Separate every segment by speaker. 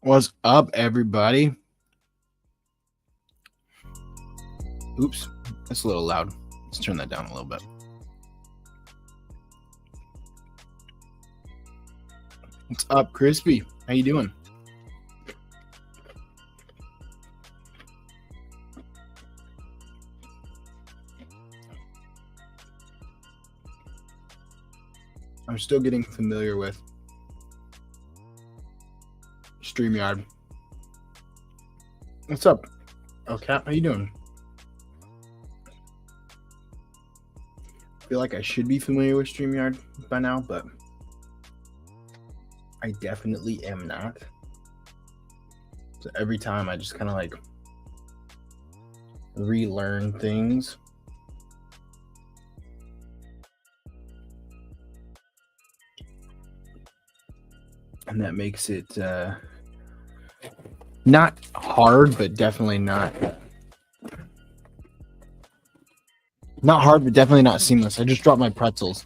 Speaker 1: What's up, everybody? Oops, that's a little loud. Let's turn that down a little bit. What's up, Crispy? How you doing? I'm still getting familiar with StreamYard. What's up? Oh, Cap, how you doing? I feel like I should be familiar with StreamYard by now, but I definitely am not. So every time I just kind of like relearn things. And that makes it not hard, but definitely not hard, but definitely not seamless. I just dropped my pretzels.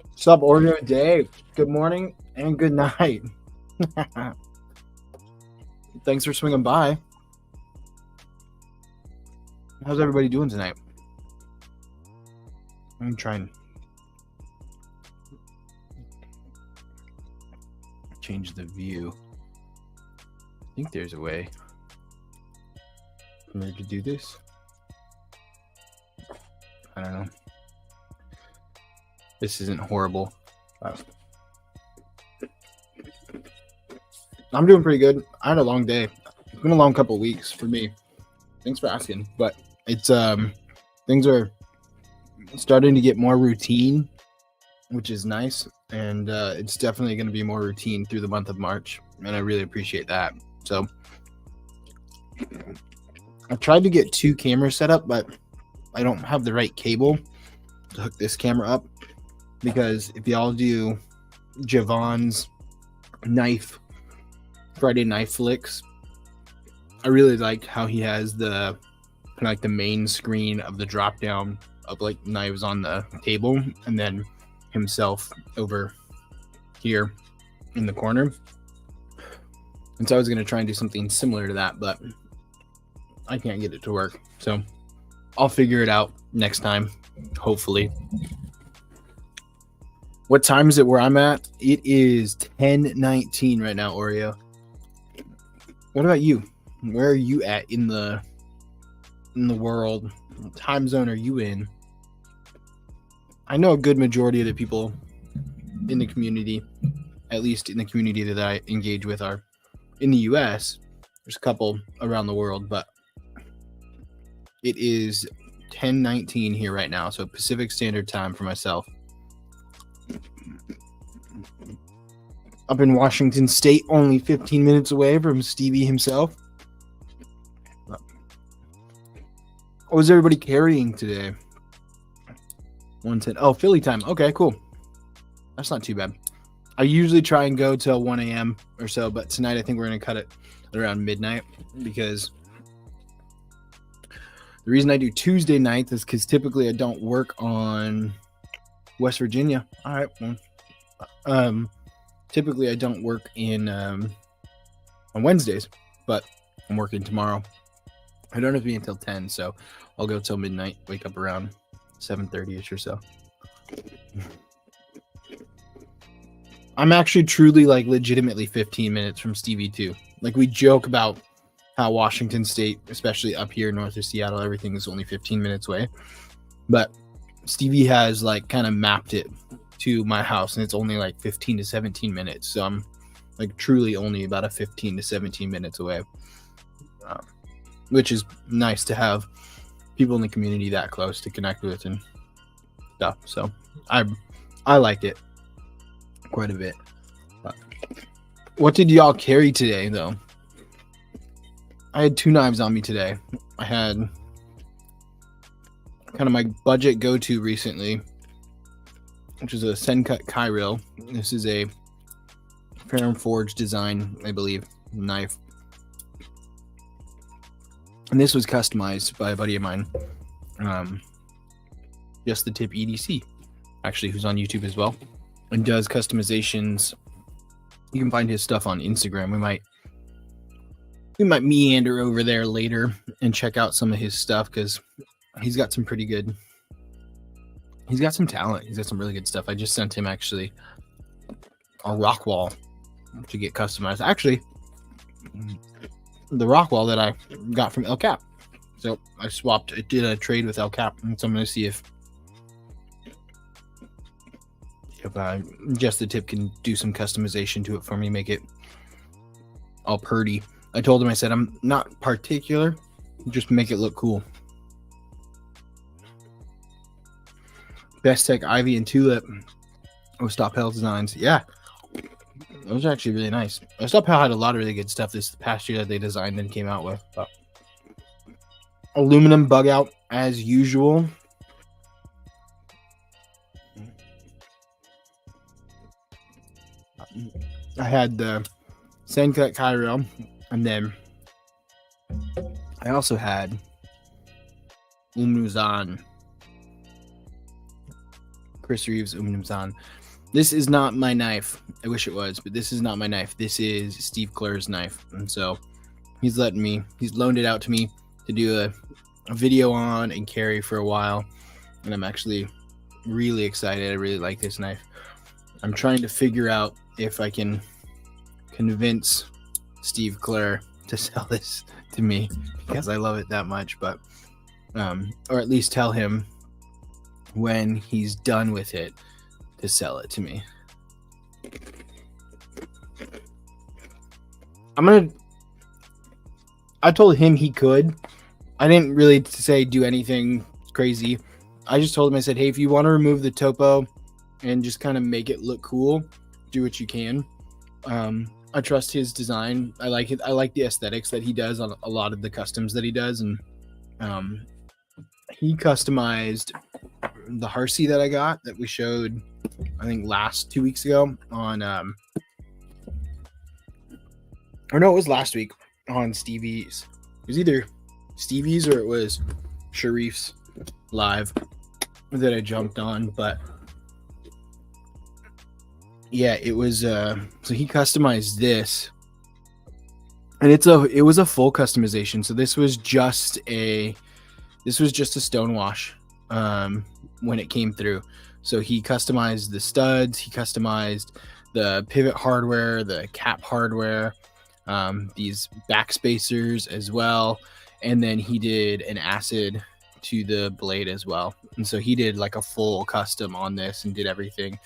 Speaker 1: What's up, Oreo Dave? Good morning and good night. Thanks for swinging by. How's everybody doing tonight? I'm trying to change the view. I think there's a way for me to do this. I don't know. This isn't horrible. I'm doing pretty good. I had a long day. It's been a long couple of weeks for me. Thanks for asking. But it's things are starting to get more routine, which is nice. And it's definitely going to be more routine through the month of March. And I really appreciate that. So I tried to get 2 cameras set up, but I don't have the right cable to hook this camera up. Because if y'all do Javon's Friday Knife Flicks, I really like how he has the kind of like the main screen of the drop down of like knives on the table, and then himself over here in the corner. And so I was going to try and do something similar to that, but I can't get it to work. So I'll figure it out next time, hopefully. What time is it where I'm at? It is 10:19 right now, Oreo. What about you? Where are you at in the world? What time zone are you in? I know a good majority of the people in the community, at least in the community that I engage with, are in the US. There's a couple around the world, but it is 10:19 here right now, so Pacific Standard Time for myself. Up in Washington State, only 15 minutes away from Stevie himself. What was everybody carrying today? 110. Oh, Philly time. Okay, cool. That's not too bad. I usually try and go till 1 a.m. or so, but tonight I think we're going to cut it around midnight, because the reason I do Tuesday nights is because typically I don't work on West Virginia. All right. Well, typically I don't work on Wednesdays, but I'm working tomorrow. I don't have to be until 10, so I'll go till midnight, wake up around 7:30ish or so. I'm actually truly, like, legitimately 15 minutes from Stevie too. Like, we joke about how Washington State, especially up here north of Seattle, everything is only 15 minutes away. But Stevie has like kind of mapped it to my house, and it's only like 15 to 17 minutes. So I'm like truly only about a 15 to 17 minutes away, which is nice to have people in the community that close to connect with and stuff. So I like it quite a bit. What did y'all carry today, though? I had 2 knives on me today. I had kind of my budget go-to recently, which is a Sencut Kyril. This is a Ferrum Forge design, I believe, knife. And this was customized by a buddy of mine. Just the Tip EDC, actually, who's on YouTube as well, and does customizations You can find his stuff on Instagram. We might meander over there later and check out some of his stuff because he's got some pretty good. He's got some talent. He's got some really good stuff. I just sent him actually a rock wall to get customized. Actually, the rock wall that I got from El Cap. So I did a trade with El Cap, and so I'm going to see if Just the Tip can do some customization to it for me, make it all purdy. I told him, I said, I'm not particular, just make it look cool. Best Tech Ivy and Tulip. Stop Hell Designs. Yeah, those are actually really nice. Stop Hell had a lot of really good stuff this past year that they designed and came out with. But aluminum bug out as usual. I had the Sandcut Cairo, and then I also had Umnuzan. Chris Reeves Umnuzan. This is not my knife. I wish it was, but this is not my knife. This is Steve Clare's knife. And so he's loaned it out to me to do a video on and carry for a while. And I'm actually really excited. I really like this knife. I'm trying to figure out if I can convince Steve Clare to sell this to me because I love it that much, but or at least tell him when he's done with it to sell it to me. I told him he could. I didn't really say do anything crazy. I just told him, I said, hey, if you want to remove the topo and just kind of make it look cool, do what you can. I trust his design. I like it. I like the aesthetics that he does on a lot of the customs that he does. And he customized the Harsey that I got that we showed, I think 2 weeks ago on, or no, it was last week on Stevie's. It was either Stevie's or it was Sharif's live that I jumped on, but yeah, it was so he customized this, and it was a full customization. So this was just a stonewash when it came through. So he customized the studs, he customized the pivot hardware, the cap hardware, these back spacers as well, and then he did an acid to the blade as well. And so he did like a full custom on this and did everything.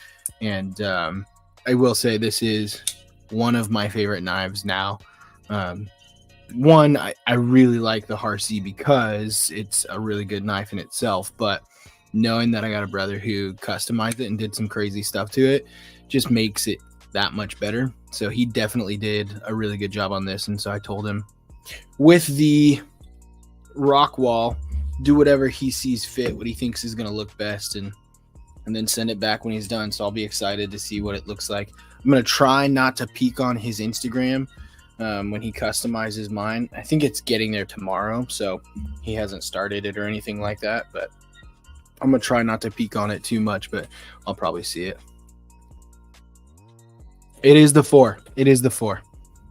Speaker 1: And I will say this is one of my favorite knives now. One, I really like the Harsey because it's a really good knife in itself, but knowing that I got a brother who customized it and did some crazy stuff to it just makes it that much better. So he definitely did a really good job on this. And so I told him with the rock wall, do whatever he sees fit, what he thinks is going to look best, and then send it back when he's done. So I'll be excited to see what it looks like. I'm going to try not to peek on his Instagram when he customizes mine. I think it's getting there tomorrow, so he hasn't started it or anything like that, but I'm going to try not to peek on it too much, but I'll probably see it. It is the 4. It is the 4.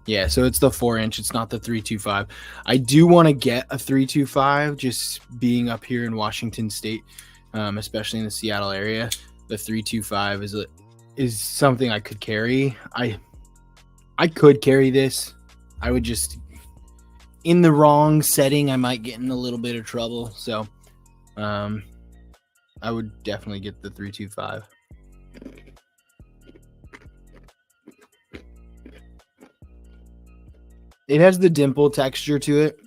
Speaker 1: Yeah, so it's the 4-inch. It's not the 325. I do want to get a 325, just being up here in Washington State, especially in the Seattle area. The 325 is something I could carry. I could carry this. I would just, in the wrong setting, I might get in a little bit of trouble. So I would definitely get the 325. It has the dimple texture to it.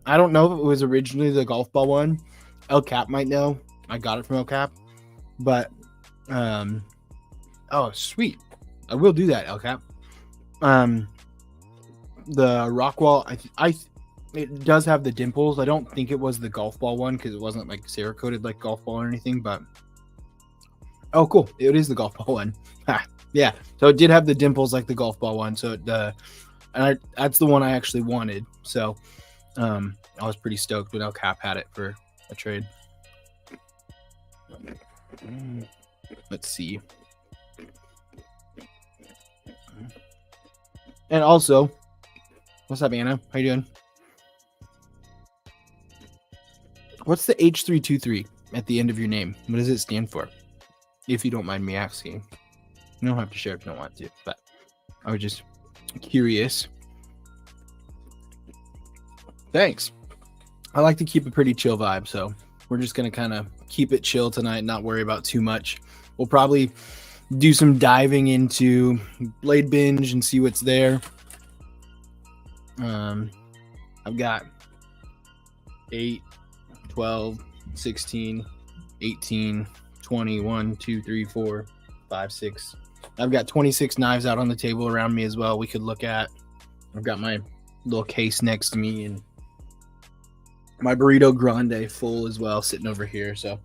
Speaker 1: I don't know if it was originally the golf ball one. El Cap might know. I got it from El Cap. But, oh, sweet. I will do that, El Cap. The Rockwall, it does have the dimples. I don't think it was the golf ball one because it wasn't like Cerakoted like golf ball or anything. But, oh, cool. It is the golf ball one. Yeah. So it did have the dimples like the golf ball one. So that's the one I actually wanted. So I was pretty stoked when El Cap had it for a trade. Let's see. And also, what's up, Anna? How you doing? What's the H323 at the end of your name? What does it stand for? If you don't mind me asking. You don't have to share if you don't want to, but I was just curious. Thanks. I like to keep a pretty chill vibe, so we're just going to kind of keep it chill tonight, not worry about too much. We'll probably do some diving into Blade Binge and see what's there. I've got 8, 12, 16, 18, 20, 1, 2, 3, 4, 5, 6. I've got 26 knives out on the table around me as well we could look at. I've got my little case next to me and my burrito grande full as well sitting over here. So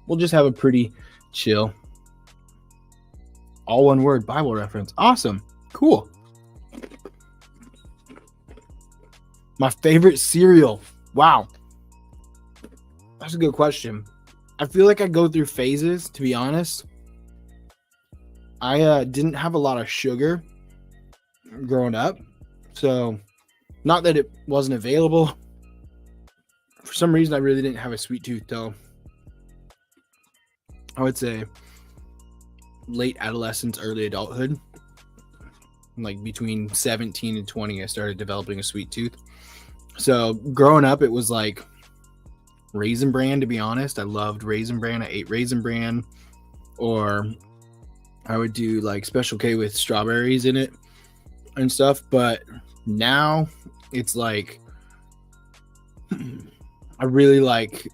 Speaker 1: we'll just have a pretty chill, all one word Bible reference. Awesome. Cool. My favorite cereal. Wow. That's a good question. I feel like I go through phases, to be honest. I didn't have a lot of sugar growing up. So, not that it wasn't available. For some reason, I really didn't have a sweet tooth, though. I would say late adolescence, early adulthood. Like between 17 and 20, I started developing a sweet tooth. So, growing up, it was like Raisin Bran, to be honest. I loved Raisin Bran. I ate Raisin Bran. Or I would do like Special K with strawberries in it and stuff. But now it's like I really like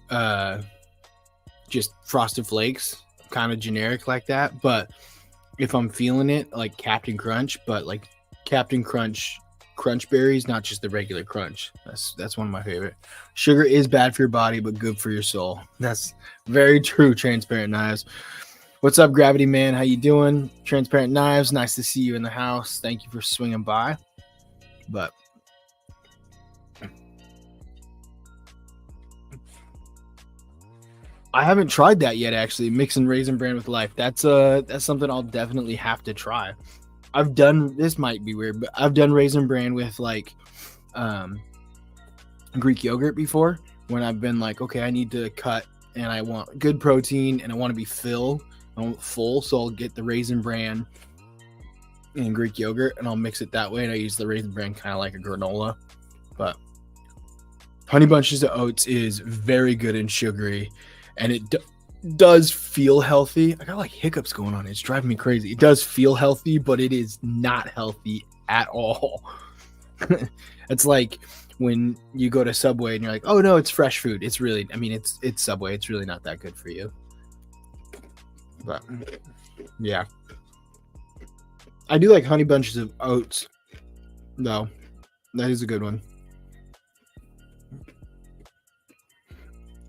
Speaker 1: just Frosted Flakes, kind of generic like that. But if I'm feeling it, like Captain Crunch, but like Captain Crunch berries, not just the regular crunch. That's one of my favorite. Sugar is bad for your body, but good for your soul. That's very true. Transparent Knives. What's up, Gravity Man? How you doing? Transparent Knives. Nice to see you in the house. Thank you for swinging by. But I haven't tried that yet, actually. Mixing Raisin Bran with Life. That's something I'll definitely have to try. I've done, this might be weird, but I've done Raisin Bran with like Greek yogurt before, when I've been like, okay, I need to cut and I want good protein and I want to be full, so I'll get the Raisin Bran and Greek yogurt and I'll mix it that way, and I use the Raisin Bran kind of like a granola. But Honey Bunches of Oats is very good and sugary, and it does feel healthy. I got like hiccups going on. It's driving me crazy. It does feel healthy, but it is not healthy at all. It's like when you go to Subway and you're like, oh no, it's fresh food. It's really, I mean, it's Subway. It's really not that good for you. But yeah, I do like Honey Bunches of Oats though. That is a good one.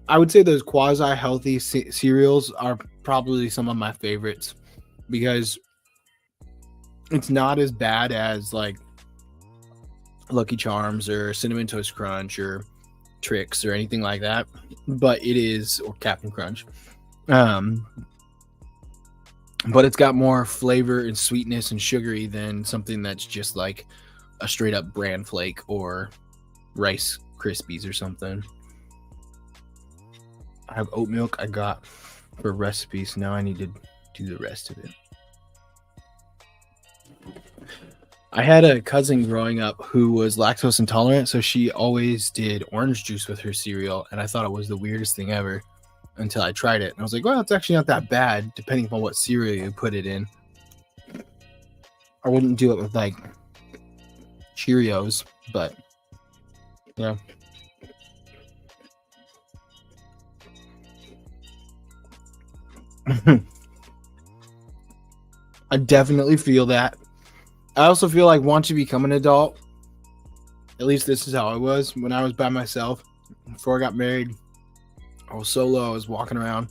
Speaker 1: I would say those quasi-healthy cereals are probably some of my favorites, because it's not as bad as like Lucky Charms or Cinnamon Toast Crunch or Trix or anything like that, but it is, or Captain Crunch. But it's got more flavor and sweetness and sugary than something that's just like a straight up bran flake or Rice Krispies or something. I have oat milk I got for recipes. Now I need to do the rest of it. I had a cousin growing up who was lactose intolerant, so she always did orange juice with her cereal, and I thought it was the weirdest thing ever until I tried it. And I was like, well, it's actually not that bad, depending on what cereal you put it in. I wouldn't do it with like Cheerios, but yeah. I definitely feel that. I also feel like once you become an adult, at least this is how I was when I was by myself. Before I got married, I was solo. I was walking around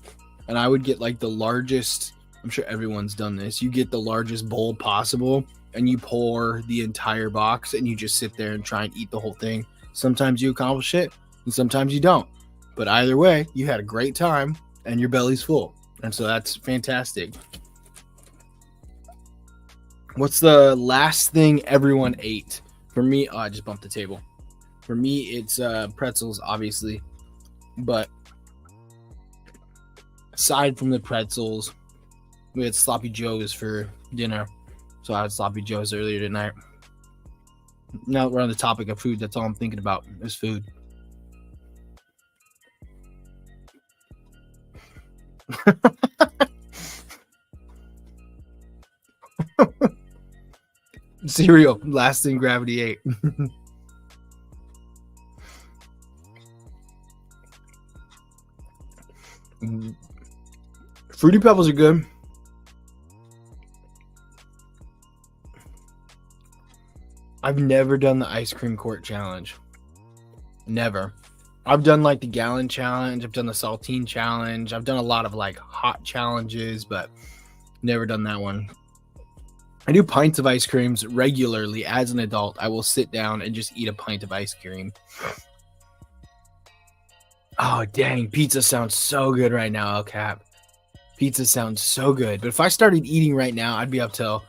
Speaker 1: and I would get like the largest, I'm sure everyone's done this. You get the largest bowl possible and you pour the entire box and you just sit there and try and eat the whole thing. Sometimes you accomplish it and sometimes you don't. But either way, you had a great time and your belly's full. And so that's fantastic. What's the last thing everyone ate? For me, I just bumped the table. For me, it's pretzels, obviously. But aside from the pretzels, we had sloppy joes for dinner. So I had sloppy joes earlier tonight. Now that we're on the topic of food, that's all I'm thinking about is food. Cereal, last thing gravity ate. Fruity Pebbles are good. I've never done the ice cream court challenge. Never. I've done like the gallon challenge. I've done the saltine challenge. I've done a lot of like hot challenges, but never done that one. I do pints of ice creams regularly as an adult. I will sit down and just eat a pint of ice cream. Oh, dang. Pizza sounds so good right now, El Cap. Pizza sounds so good. But if I started eating right now, I'd be up till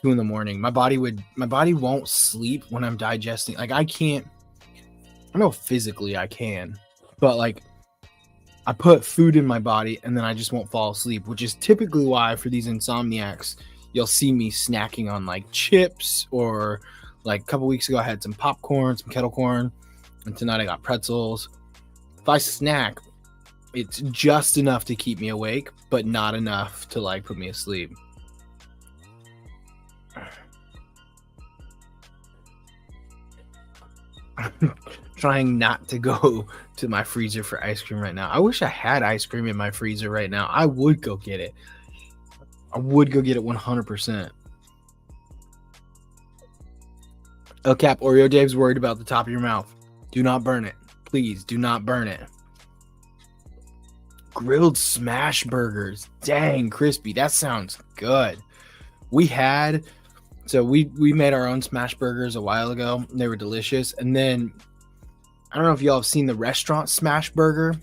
Speaker 1: 2 a.m. My body won't sleep when I'm digesting. Like I know physically I can, but like I put food in my body and then I just won't fall asleep, which is typically why for these Insomniacs, you'll see me snacking on like chips, or like a couple weeks ago I had some popcorn, some kettle corn, and tonight I got pretzels. If I snack, it's just enough to keep me awake, but not enough to like put me asleep. Trying not to go to my freezer for ice cream right now. I wish I had ice cream in my freezer right now. I would go get it. I would go get it 100%. El Cap, Oreo Dave's worried about the top of your mouth. Do not burn it. Please do not burn it. Grilled smash burgers. Dang, crispy. That sounds good. We made our own smash burgers a while ago. They were delicious. And then I don't know if y'all have seen the restaurant smash burger,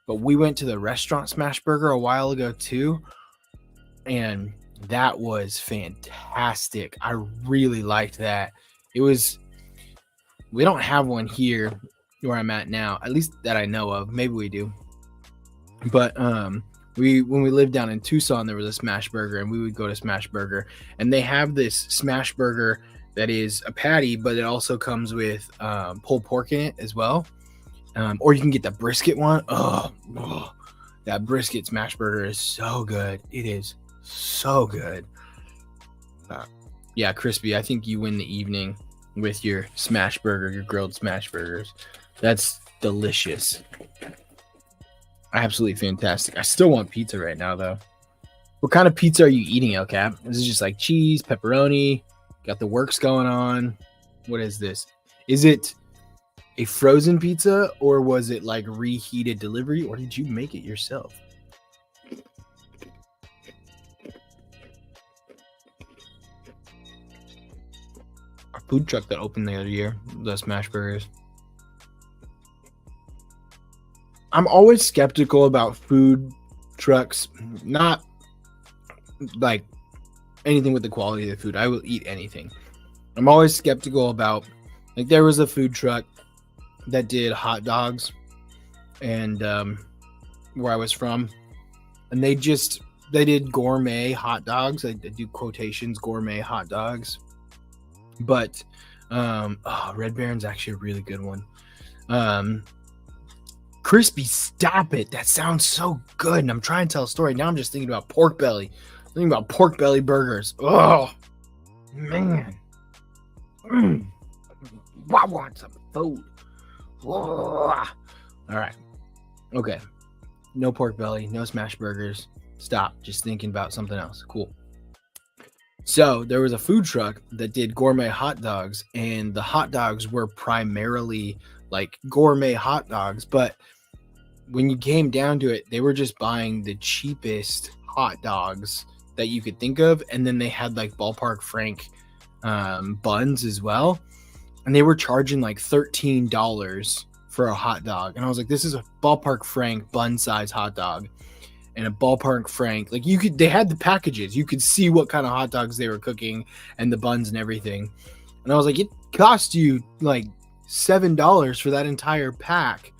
Speaker 1: but we went to the restaurant smash burger a while ago too. And that was fantastic. I really liked that. We don't have one here where I'm at now, at least that I know of. Maybe we do. But when we lived down in Tucson, there was a smash burger, and we would go to smash burger, and they have this smash burger that is a patty, but it also comes with pulled pork in it as well. Or you can get the brisket one. Oh, that brisket smash burger is so good. It is so good. Yeah, Crispy, I think you win the evening with your smash burger, your grilled smash burgers. That's delicious. Absolutely fantastic. I still want pizza right now, though. What kind of pizza are you eating, El Cap? Is it just like cheese, pepperoni? Got the works going on? What is this? Is it a frozen pizza, or was it like reheated delivery, or did you make it yourself? Our food truck that opened the other year, the smash burgers. I'm always skeptical about food trucks, not like anything with the quality of the food. I will eat anything. I'm always skeptical about, like, there was a food truck that did hot dogs, and where I was from, and they did gourmet hot dogs. I do quotations, gourmet hot dogs. But Red Baron's actually a really good one. Crispy, stop it. That sounds so good. And I'm trying to tell a story. Now I'm just thinking about pork belly. I'm thinking about pork belly burgers. Oh, man. I want some food. All right. Okay. No pork belly. No smash burgers. Stop. Just thinking about something else. Cool. So there was a food truck that did gourmet hot dogs, and the hot dogs were primarily like gourmet hot dogs, but when you came down to it, they were just buying the cheapest hot dogs that you could think of, and then they had like Ballpark Frank buns as well, and they were charging like $13 for a hot dog, and I was like, this is a Ballpark Frank bun size hot dog. and a ballpark Frank. Like they had the packages. You could see what kind of hot dogs they were cooking and the buns and everything. And I was like, it cost you like $7 for that entire pack.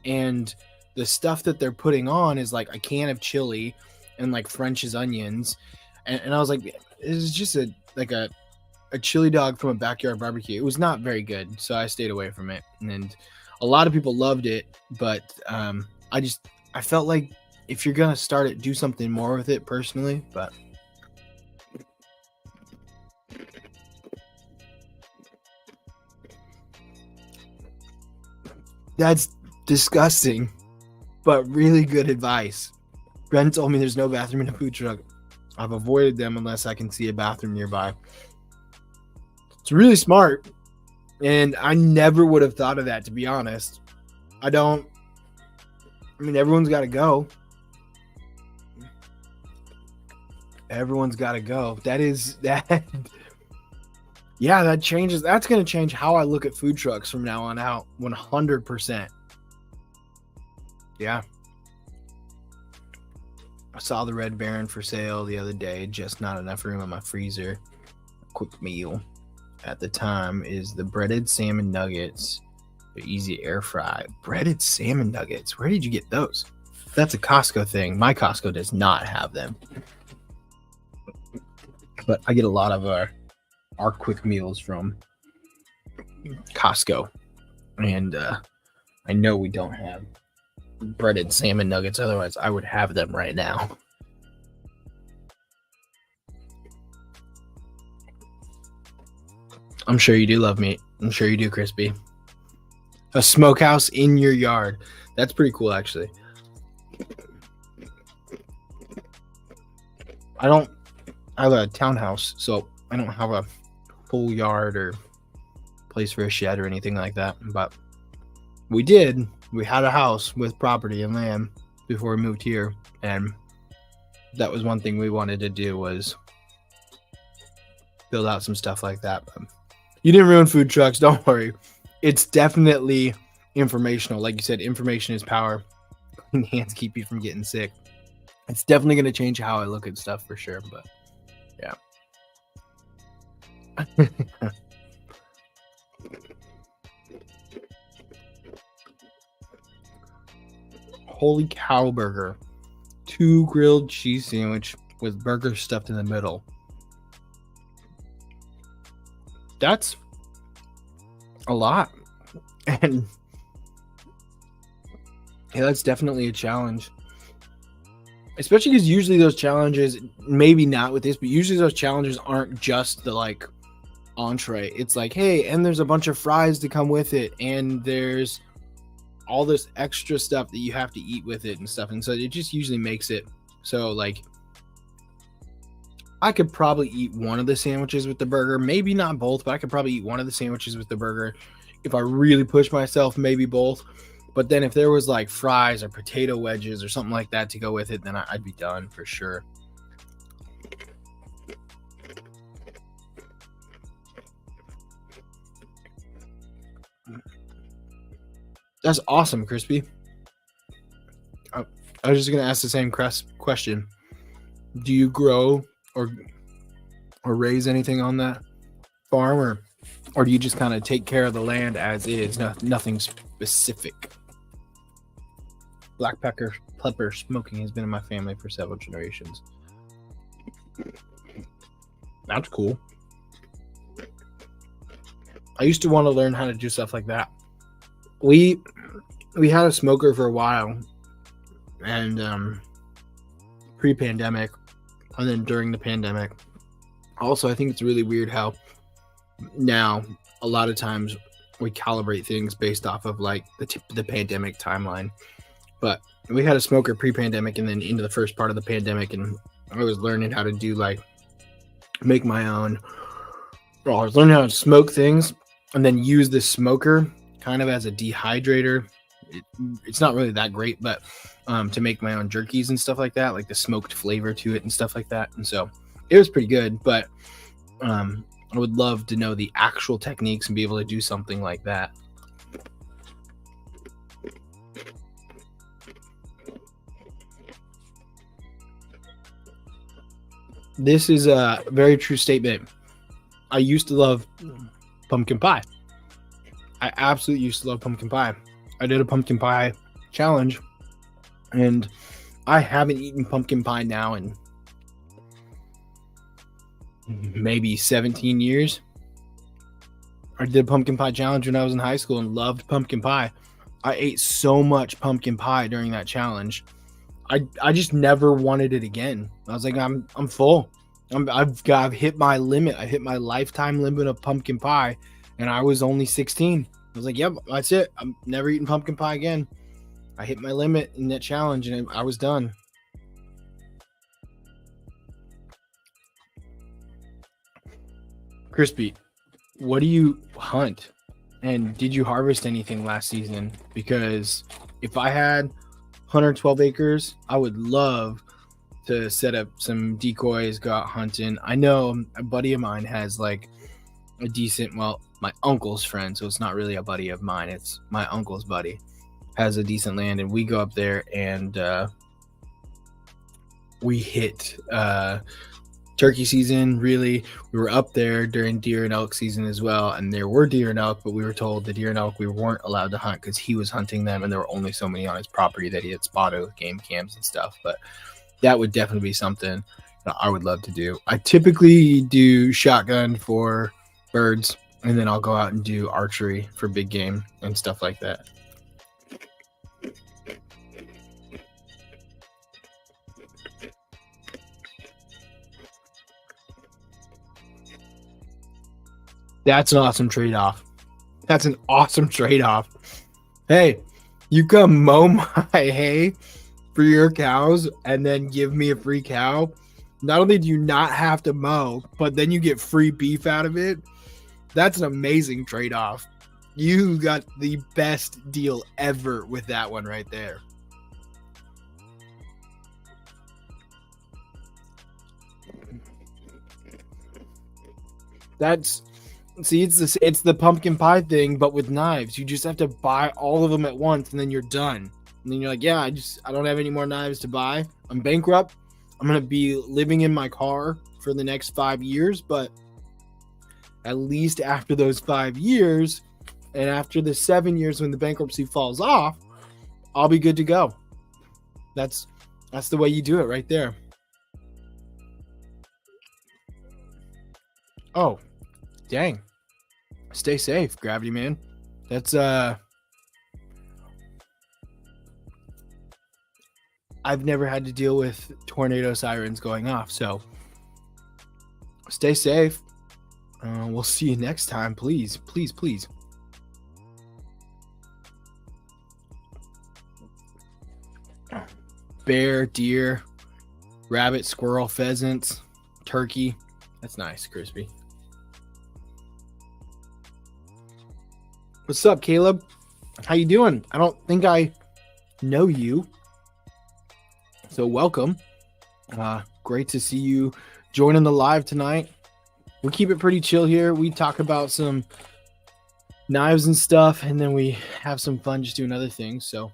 Speaker 1: And the stuff that they're putting on is like a can of chili and like French's onions. And I was like, it's just a chili dog from a backyard barbecue. It was not very good, so I stayed away from it. And a lot of people loved it, but I felt like if you're gonna start it, do something more with it personally. But that's disgusting, but really good advice. Brent told me there's no bathroom in a food truck. I've avoided them unless I can see a bathroom nearby. It's really smart, and I never would have thought of that, to be honest. Everyone's got to go. Everyone's got to go. That. Yeah, that changes. That's going to change how I look at food trucks from now on out. 100%. Yeah. I saw the Red Baron for sale the other day. Just not enough room in my freezer. Quick meal at the time is the breaded salmon nuggets. They're easy air fry. Breaded salmon nuggets. Where did you get those? That's a Costco thing. My Costco does not have them. But I get a lot of our quick meals from Costco. And I know we don't have breaded salmon nuggets. Otherwise, I would have them right now. I'm sure you do love meat. I'm sure you do, Crispy. A smokehouse in your yard. That's pretty cool, actually. I have a townhouse, so I don't have a full yard or place for a shed or anything like that. But we had a house with property and land before we moved here, and that was one thing we wanted to do, was build out some stuff like that. But you didn't ruin food trucks, don't worry. It's definitely informational. Like you said, information is power. Clean hands keep you from getting sick. It's definitely going to change how I look at stuff for sure. But yeah. Holy cow burger. 2 grilled cheese sandwich with burger stuffed in the middle. That's a lot. And yeah, that's definitely a challenge. Especially because usually those challenges, maybe not with this, but usually those challenges aren't just the like entree. It's like, hey, and there's a bunch of fries to come with it, and there's all this extra stuff that you have to eat with it and stuff. And so it just usually makes it so like I could probably eat one of the sandwiches with the burger, maybe not both, but I could probably eat one of the sandwiches with the burger. If I really push myself, maybe both. But then if there was like fries or potato wedges or something like that to go with it, then I'd be done for sure. That's awesome, Crispy. I was just going to ask the same question. Do you grow or raise anything on that farm, or do you just kind of take care of the land as is? Nothing specific. Black pepper smoking has been in my family for several generations. That's cool. I used to want to learn how to do stuff like that. We had a smoker for a while, and pre-pandemic, and then during the pandemic. Also, I think it's really weird how now a lot of times we calibrate things based off of like the pandemic timeline. But we had a smoker pre-pandemic and then into the first part of the pandemic, and I was learning how to do like make my own. Well, I was learning how to smoke things and then use this smoker kind of as a dehydrator. It's not really that great, but to make my own jerkies and stuff like that, like the smoked flavor to it and stuff like that. And so it was pretty good, but I would love to know the actual techniques and be able to do something like that. This is a very true statement. I used to love pumpkin pie. I absolutely used to love pumpkin pie. I did a pumpkin pie challenge, and I haven't eaten pumpkin pie now in maybe 17 years. I did a pumpkin pie challenge when I was in high school and loved pumpkin pie. I ate so much pumpkin pie during that challenge. I just never wanted it again. I was like, I'm full. I've hit my limit. I hit my lifetime limit of pumpkin pie, and I was only 16. I was like, yep, that's it. I'm never eating pumpkin pie again. I hit my limit in that challenge, and I was done. Crispy, what do you hunt? And did you harvest anything last season? Because if I had 112 acres, I would love to set up some decoys, go out hunting. I know a buddy of mine has like a decent, well, my uncle's friend, so it's not really a buddy of mine, it's my uncle's buddy, has a decent land, and we go up there and we hit turkey season. Really, we were up there during deer and elk season as well, and there were deer and elk, but we were told the deer and elk we weren't allowed to hunt because he was hunting them, and there were only so many on his property that he had spotted with game cams and stuff. But that would definitely be something that I would love to do. I typically do shotgun for birds, and then I'll go out and do archery for big game and stuff like that. That's an awesome trade-off. That's an awesome trade-off. Hey, you come mow my hay for your cows and then give me a free cow. Not only do you not have to mow, but then you get free beef out of it. That's an amazing trade-off. You got the best deal ever with that one right there. It's the pumpkin pie thing, but with knives. You just have to buy all of them at once, and then you're done. And then you're like, yeah, I don't have any more knives to buy. I'm bankrupt. I'm gonna be living in my car for the next 5 years, but at least after those 5 years, and after the 7 years when the bankruptcy falls off, I'll be good to go. That's the way you do it right there. Oh, dang. Stay safe, Gravity Man. That's I've never had to deal with tornado sirens going off, so stay safe. We'll see you next time, please, please, please. Bear, deer, rabbit, squirrel, pheasants, turkey. That's nice, Crispy. What's up, Caleb? How you doing? I don't think I know you, so welcome. Great to see you joining the live tonight. We keep it pretty chill here. We talk about some knives and stuff, and then we have some fun just doing other things. So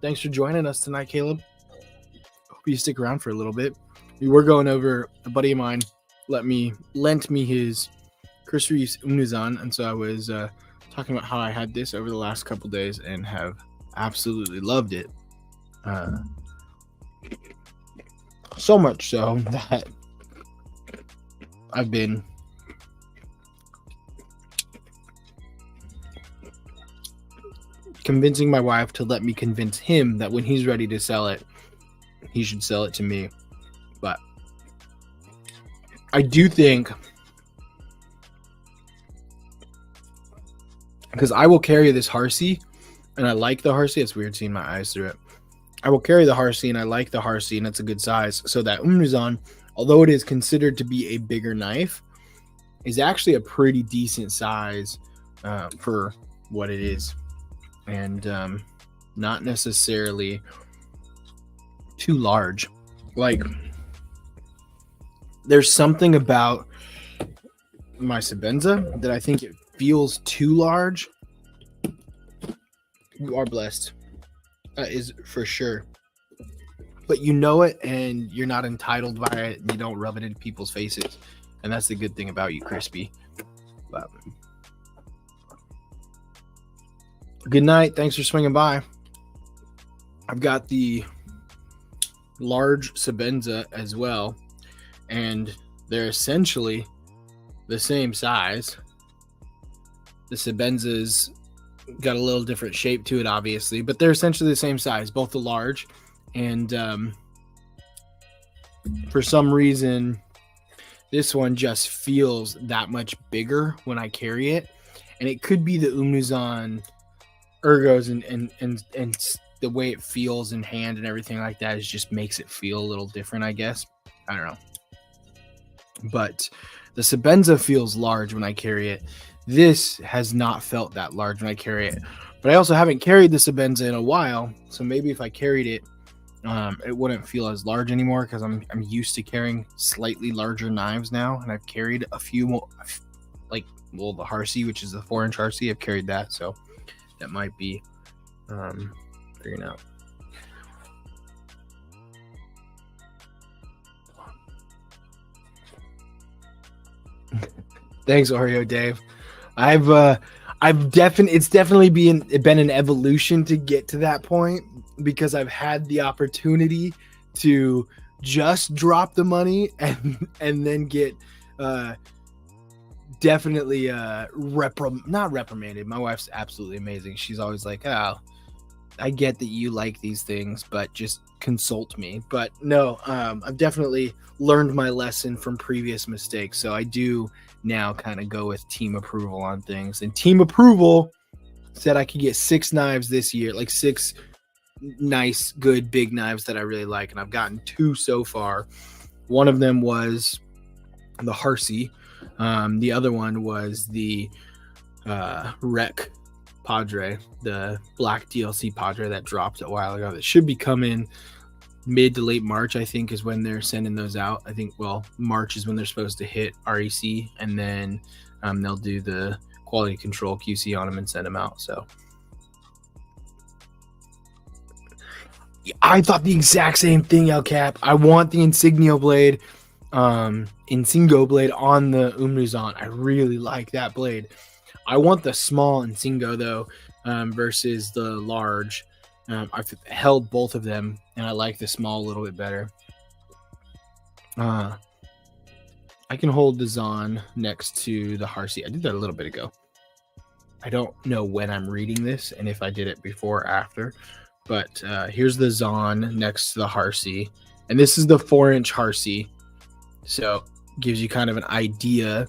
Speaker 1: thanks for joining us tonight, Caleb. Hope you stick around for a little bit. We were going over, a buddy of mine lent me his Chris Reeves Unizan, and so I was talking about how I had this over the last couple days and have absolutely loved it. So much so that I've been convincing my wife to let me convince him that when he's ready to sell it, he should sell it to me. But I do think, because I will carry this Harsey, and I like the Harsey. It's weird seeing my eyes through it. I will carry the Harsey, and I like the Harsey, and it's a good size. So that Umnuzan, although it is considered to be a bigger knife, is actually a pretty decent size for what it is, and not necessarily too large. Like, there's something about my Sabenza that I think it feels too large. You are blessed. That is for sure. but you know it and you're not entitled by it. And you don't rub it in people's faces. And that's the good thing about you, Crispy. But good night. Thanks for swinging by. I've got the large Sabenza as well, and they're essentially the same size. The Sabenza's got a little different shape to it, obviously, but they're essentially the same size, both the large. And for some reason, this one just feels that much bigger when I carry it, and it could be the Umnuzan ergos and the way it feels in hand and everything like that is just makes it feel a little different, I guess. I don't know. But the Sabenza feels large when I carry it. This has not felt that large when I carry it. But I also haven't carried the Sabenza in a while, so maybe if I carried it, it wouldn't feel as large anymore because I'm used to carrying slightly larger knives now, and I've carried a few more, like, well, the Harsi, which is the 4-inch Harsi, I've carried that, so that might be figuring out. Thanks, Oreo Dave. It's definitely been an evolution to get to that point, because I've had the opportunity to just drop the money and then get definitely not reprimanded. My wife's absolutely amazing. She's always like, "Oh, I get that you like these things, but just consult me." But no, I've definitely learned my lesson from previous mistakes. So I do now kind of go with team approval on things. And team approval said I could get 6 knives this year, like 6 nice, good, big knives that I really like. And I've gotten 2 so far. One of them was the Harsi. The other one was the Rec Padre, the black DLC Padre that dropped a while ago. That should be coming mid to late March, I think, is when they're sending those out. I think, well, March is when they're supposed to hit REC, and then they'll do the quality control QC on them and send them out. So I thought the exact same thing, El Cap. I want the Insignia blade, Insingo blade on the Umnuzan. I really like that blade. I want the small Insingo though, versus the large. I've held both of them, and I like the small a little bit better. I can hold the Zahn next to the Harsi. I did that a little bit ago. I don't know when I'm reading this and if I did it before or after, but here's the Zahn next to the Harsi, and this is the 4-inch Harsi, so gives you kind of an idea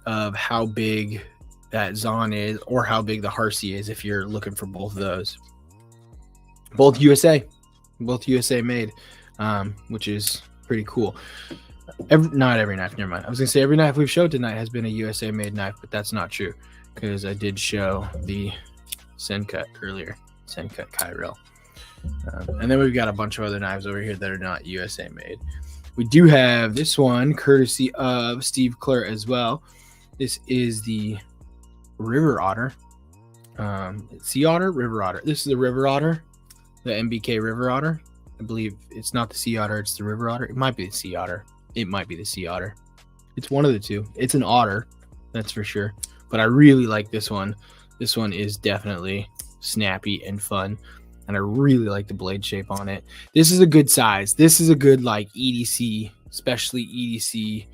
Speaker 1: of how big that Zahn is, or how big the Harsi is if you're looking for both of those. Both USA made, which is pretty cool. Not every knife, never mind. I was gonna say every knife we've showed tonight has been a USA made knife, but that's not true, because I did show the Sencut earlier, Sencut Kyril. And then we've got a bunch of other knives over here that are not USA made. We do have this one courtesy of Steve Clare as well. This is the River Otter. Sea Otter? River Otter. This is the River Otter, the MBK River Otter. I believe it's not the Sea Otter, it's the River Otter. It might be the Sea Otter. It might be the Sea Otter. It's one of the two. It's an otter, that's for sure. But I really like this one. This one is definitely snappy and fun, and I really like the blade shape on it. This is a good size. This is a good, like, EDC, especially EDC,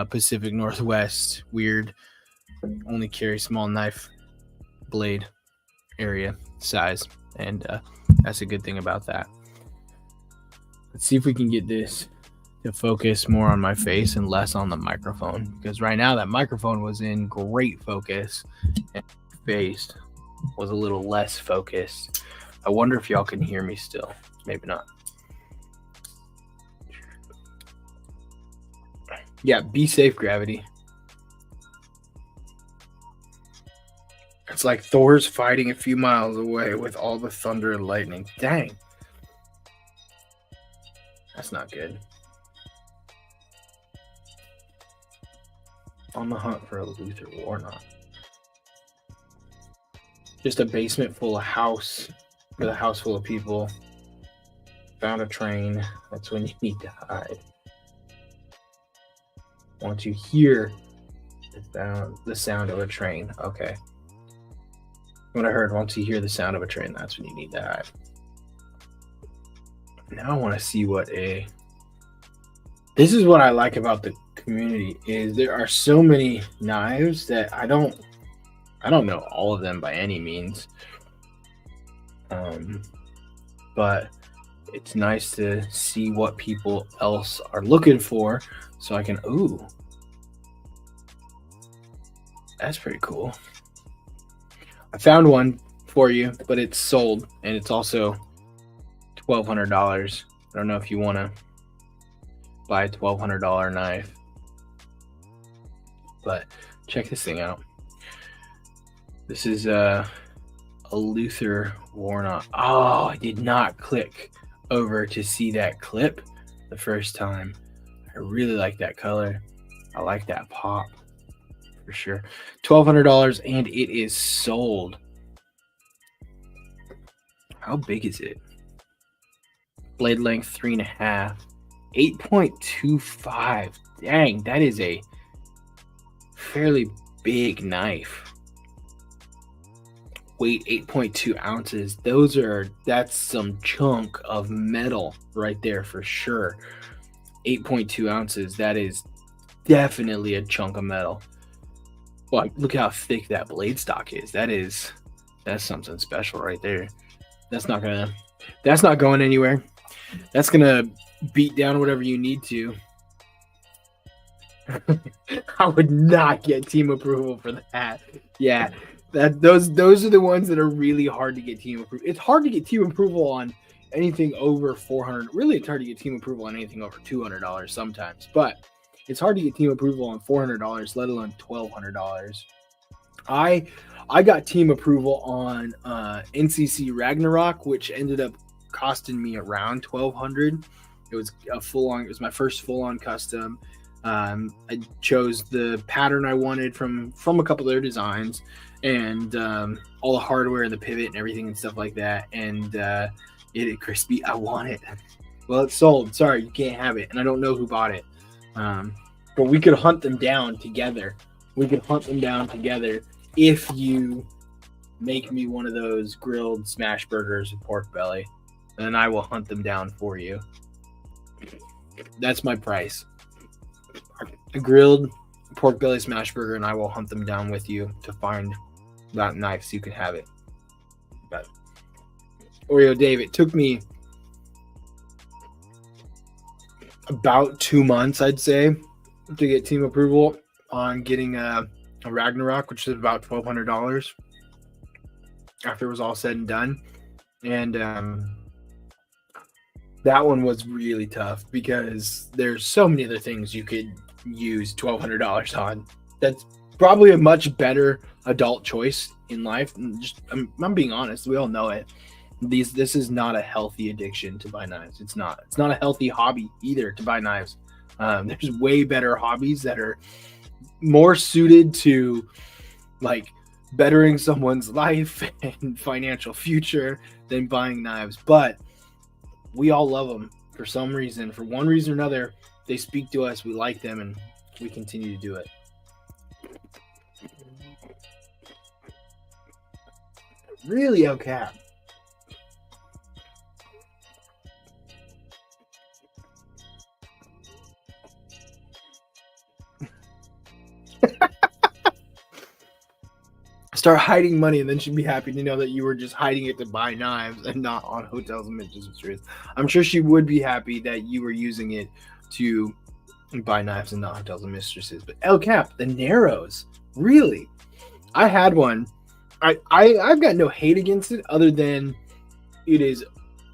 Speaker 1: Pacific Northwest, weird, only carry small knife blade area size, and that's a good thing about that. Let's see if we can get this to focus more on my face and less on the microphone, because right now that microphone was in great focus and face was a little less focused. I wonder if y'all can hear me still. Maybe not. Yeah, be safe, Gravity. It's like Thor's fighting a few miles away with all the thunder and lightning. Dang. That's not good. On the hunt for a Luther Warnock. Just a basement full of house with a house full of people. Found a train. That's when you need to hide. Want to hear the sound of a train. Okay. What I heard, once you hear the sound of a train, that's when you need to hide. Now I want to see this is what I like about the community is there are so many knives that I don't know all of them by any means. But it's nice to see what people else are looking for so I can that's pretty cool. I found one for you, but it's sold and it's also $1,200. I don't know if you want to buy a $1,200 knife, but check this thing out. This is a Luther Warnock. Oh, I did not click over to see that clip the first time. I really like that color. I like that pop for sure. $1,200 and it is sold. How big is it? Blade length 3.5, 8.25. Dang, that is a fairly big knife. Weight 8.2 ounces. That's some chunk of metal right there for sure. 8.2 ounces. That is definitely a chunk of metal. Well, look how thick that blade stock is. That's something special right there. That's not going anywhere. That's gonna beat down whatever you need to. I would not get team approval for that. Yeah. Those are the ones that are really hard to get team approval. It's hard to get team approval on anything over $400. Really, it's hard to get team approval on anything over $200 sometimes. But it's hard to get team approval on $400, let alone $1,200. I got team approval on NCC Ragnarok, which ended up costing me around $1,200. It was it was my first full-on custom. I chose the pattern I wanted from a couple of their designs, and all the hardware and the pivot and everything and stuff like that. And it crispy. I want it. Well, it's sold. Sorry, you can't have it. And I don't know who bought it. But we could hunt them down together. If you make me one of those grilled smash burgers with pork belly. Then I will hunt them down for you. That's my price. A grilled pork belly smash burger, and I will hunt them down with you to find that knife so you can have it. But Oreo Dave, it took me about 2 months, I'd say, to get team approval on getting a Ragnarok, which is about $1,200 after it was all said and done. And that one was really tough because there's so many other things you could use $1,200 on. That's probably a much better adult choice in life. I'm being honest. We all know it. This is not a healthy addiction to buy knives. It's not a healthy hobby either to buy knives. There's way better hobbies that are more suited to like bettering someone's life and financial future than buying knives. But we all love them for some reason. For one reason or another, they speak to us. We like them, and we continue to do it. Really, okay. Start hiding money, and then she'd be happy to know that you were just hiding it to buy knives and not on hotels and mistresses. I'm sure she would be happy that you were using it to buy knives and not hotels and mistresses. But El Cap, the Narrows, really? I had one. I've got no hate against it other than it is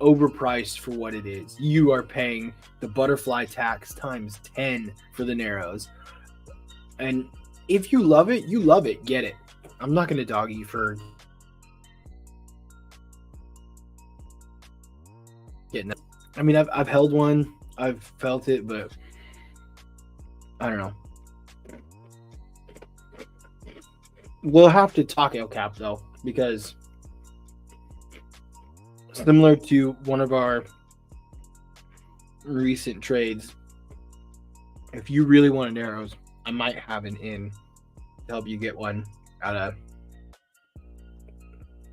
Speaker 1: overpriced for what it is. You are paying the butterfly tax times 10 for the Narrows. And if you love it, you love it. Get it. I'm not going to dog you for getting it. I mean, I've held one. I've felt it, but I don't know. We'll have to talk El Cap, though, because similar to one of our recent trades, if you really wanted arrows, I might have an in to help you get one at a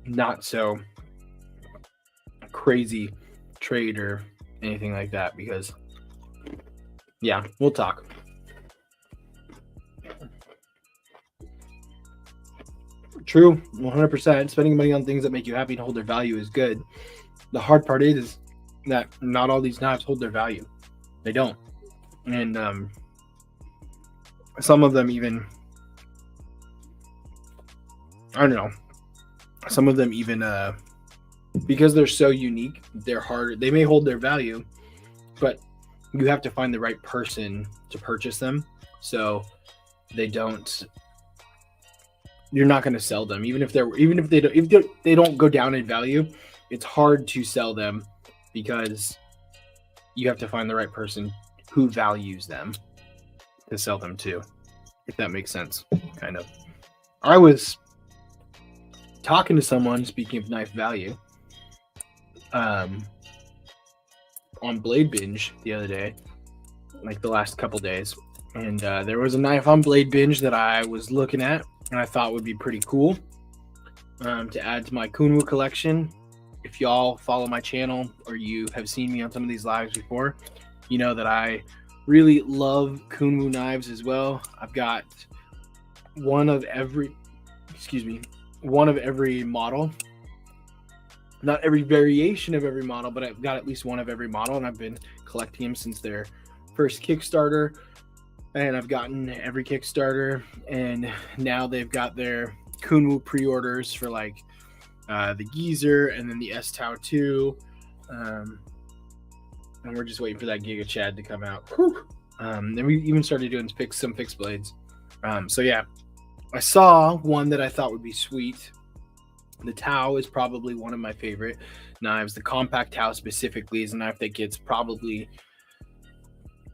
Speaker 1: not so crazy trade or anything like that, because yeah, we'll talk. True, 100%. Spending money on things that make you happy and hold their value is good. The hard part is that not all these knives hold their value. They don't. And some of them even, I don't know, some of them even, because they're so unique, they're hard. They may hold their value, but you have to find the right person to purchase them. So they don't, you're not going to sell them. Even if they don't go down in value, it's hard to sell them because you have to find the right person who values them to sell them to, if that makes sense, kind of. I was talking to someone, speaking of knife value, on Blade Binge the other day, like the last couple days, and there was a knife on Blade Binge that I was looking at and I thought would be pretty cool to add to my Kunwu collection. If y'all follow my channel or you have seen me on some of these lives before, you know that I really love Kunwu knives as well. I've got one of every model. Not every variation of every model, but I've got at least one of every model, and I've been collecting them since their first Kickstarter. And I've gotten every Kickstarter, and now they've got their Kunwu pre-orders for like the Geezer and then the S-Tau 2. And we're just waiting for that Giga Chad to come out. Then we even started doing some fixed blades. So yeah, I saw one that I thought would be sweet. The Tau is probably one of my favorite knives. The compact Tau specifically is a knife that gets probably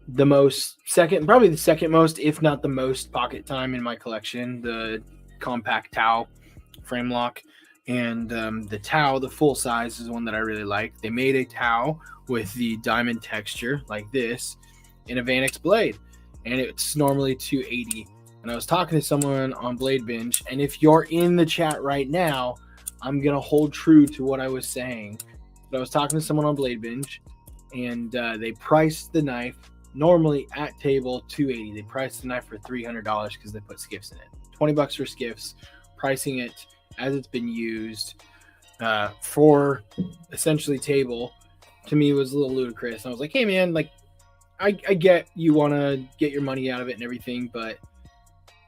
Speaker 1: the second most, if not the most, pocket time in my collection. The compact Tau frame lock, and the Tau, the full size, is one that I really like. They made a Tau with the diamond texture like this in a Vanix blade, and it's normally $280. And I was talking to someone on Blade Binge, and if you're in the chat right now, I'm gonna hold true to what I was saying. But I was talking to someone on Blade Binge, and they priced the knife normally at table $280. They priced the knife for $300 because they put skiffs in it. $20 for skiffs, pricing it as it's been used for essentially table, to me was a little ludicrous. I was like, hey man, like I get you want to get your money out of it and everything, but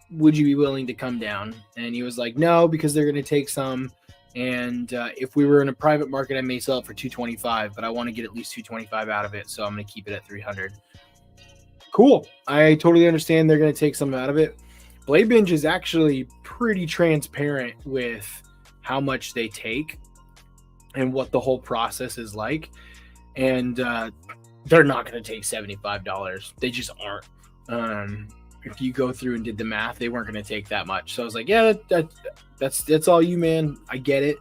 Speaker 1: would you be willing to come down? And he was like, no, because they're going to take some. And if we were in a private market, I may sell it for $225, but I want to get at least $225 out of it, so I'm going to keep it at $300. Cool. I totally understand they're going to take some out of it. Blade Binge is actually pretty transparent with how much they take and what the whole process is like. And they're not going to take $75. They just aren't. If you go through and did the math, they weren't going to take that much. So I was like, yeah, that's all you, man. I get it.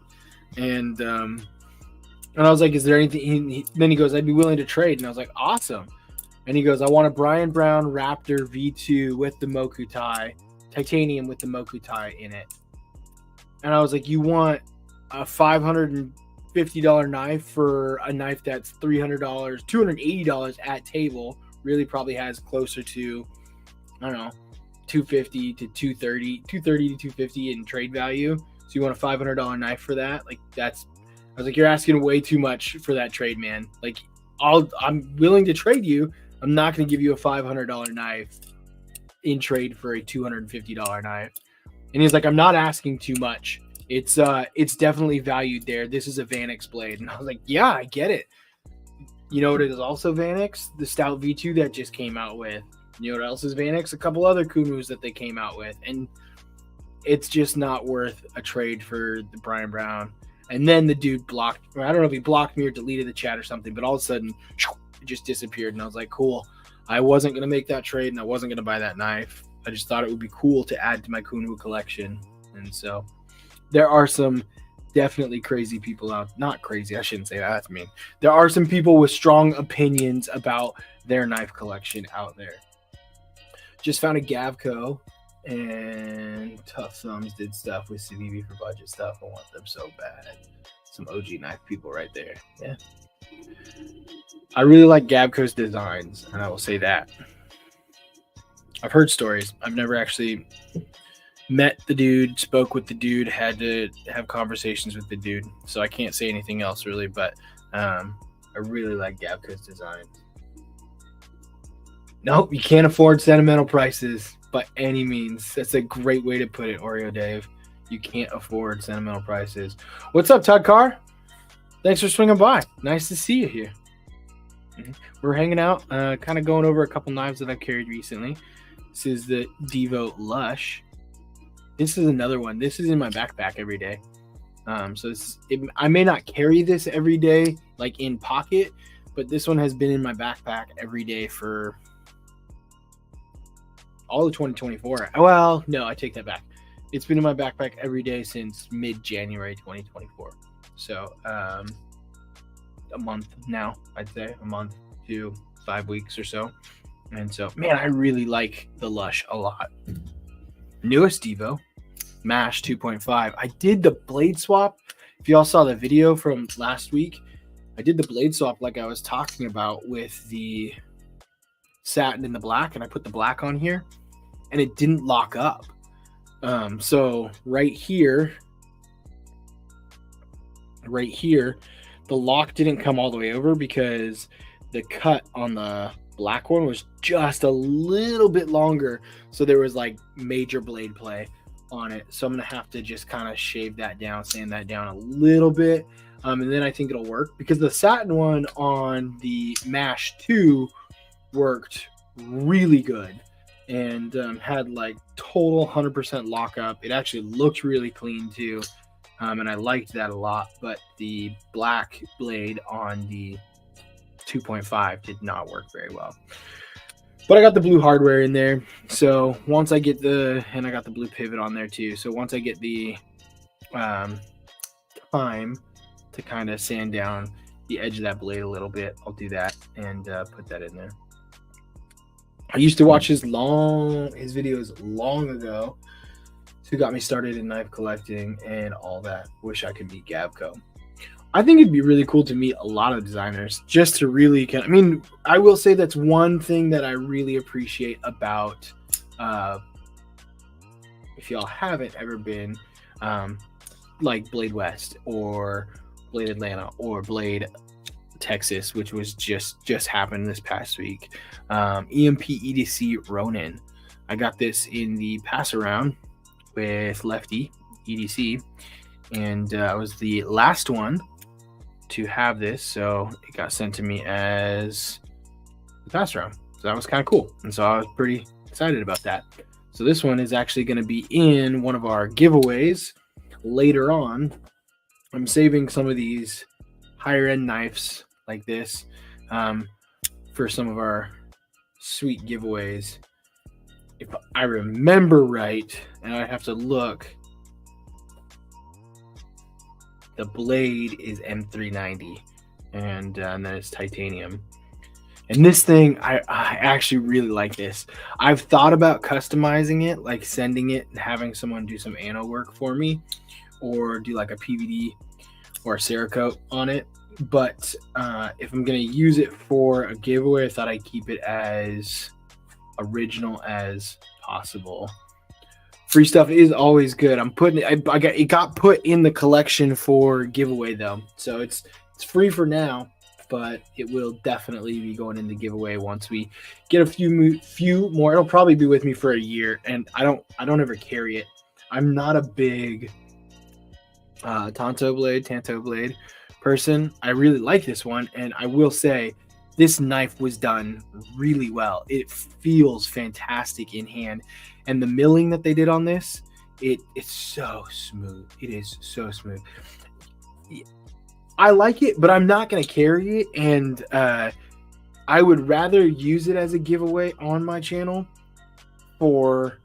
Speaker 1: And I was like, is there anything? Then he goes, I'd be willing to trade. And I was like, awesome. And he goes, I want a Brian Brown Raptor V2 with the Mokutai, titanium with the Mokutai in it. And I was like, you want a $550 knife for a knife that's $300, $280 at table, really probably has closer to, I don't know, $250 to $230 to $250 in trade value. So you want a $500 knife for that? Like I was like, you're asking way too much for that trade, man. Like I'm willing to trade you. I'm not going to give you a $500 knife in trade for a $250 knife. And he's like, I'm not asking too much. It's definitely valued there. This is a Vanix blade. And I was like, yeah, I get it. You know what it is also Vanix? The Stout V2 that just came out with. You know what else is Vanix? A couple other Kunwus that they came out with. And it's just not worth a trade for the Brian Brown. And then the dude blocked, I don't know if he blocked me or deleted the chat or something, but all of a sudden it just disappeared. And I was like, cool. I wasn't going to make that trade and I wasn't going to buy that knife. I just thought it would be cool to add to my Kunwu collection. And so there are some definitely crazy people out. Not crazy, I shouldn't say that. That's mean. There are some people with strong opinions about their knife collection out there. Just found a Gavco, and Tough Thumbs did stuff with CVV for budget stuff. I want them so bad. Some OG knife people right there. Yeah. I really like Gavco's designs, and I will say that. I've heard stories. I've never actually met the dude, spoke with the dude, had to have conversations with the dude, so I can't say anything else really, but I really like Gavco's designs. Nope, you can't afford sentimental prices by any means. That's a great way to put it, Oreo Dave. You can't afford sentimental prices. What's up, Todd Carr? Thanks for swinging by. Nice to see you here. We're hanging out, kind of going over a couple knives that I've carried recently. This is the Devo Lush. This is another one. This is in my backpack every day. So I may not carry this every day, like in pocket, but this one has been in my backpack every day for all of 2024. Well, no, I take that back. It's been in my backpack every day since mid-January 2024. So a month now, I'd say. A month to 5 weeks or so. And so, man, I really like the Lush a lot. Newest Devo, Mash 2.5. I did the blade swap. If y'all saw the video from last week, I did the blade swap like I was talking about with the satin and the black, and I put the black on here, and it didn't lock up. So right here, the lock didn't come all the way over because the cut on the black one was just a little bit longer, so there was like major blade play on it. So I'm gonna have to just kind of shave that down, sand that down a little bit, and then I think it'll work, because the satin one on the Mash 2 worked really good and had like total 100% lockup. It actually looked really clean too, and I liked that a lot. But the black blade on the 2.5 did not work very well. But I got the blue hardware in there, so once I get and I got the blue pivot on there too. So once I get the time to kind of sand down the edge of that blade a little bit, I'll do that and put that in there. I used to watch his videos long ago, who got me started in knife collecting and all that. Wish I could meet Gavco. I think it'd be really cool to meet a lot of designers, just to really I will say that's one thing that I really appreciate about, if y'all haven't ever been, like Blade West or Blade Atlanta or Blade Texas, which was just happened this past week. EMP EDC Ronin. I got this in the pass around with Lefty EDC, and I was the last one to have this, so it got sent to me as the pass around. So that was kind of cool, and so I was pretty excited about that. So this one is actually going to be in one of our giveaways later on. I'm saving some of these higher end knives like this for some of our sweet giveaways. If I remember right, and I have to look, the blade is M390, and then it's titanium. And this thing, I actually really like this. I've thought about customizing it, like sending it and having someone do some anno work for me, or do like a PVD or a Cerakote on it. But if I'm going to use it for a giveaway, I thought I'd keep it as original as possible. Free stuff is always good. I'm putting it. It got put in the collection for giveaway though, so it's free for now, but it will definitely be going in the giveaway once we get a few more. It'll probably be with me for a year, and I don't ever carry it. I'm not a big Tanto blade person. I really like this one, and I will say this knife was done really well. It feels fantastic in hand, and the milling that they did on this, it's so smooth. It is so smooth. I like it, but I'm not going to carry it, and I would rather use it as a giveaway on my channel for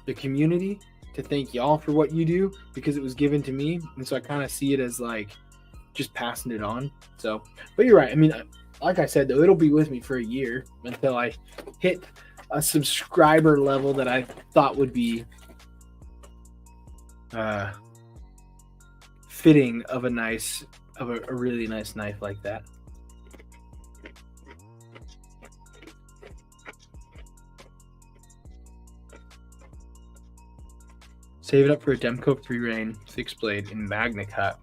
Speaker 1: the community to thank y'all for what you do because it was given to me, and so I kind of see it as like just passing it on. So, but you're right. I mean, like I said though, it'll be with me for a year until I hit a subscriber level that I thought would be fitting of a really nice knife like that. Save it up for a Demco 3 Rain fixed blade in Magna Cut.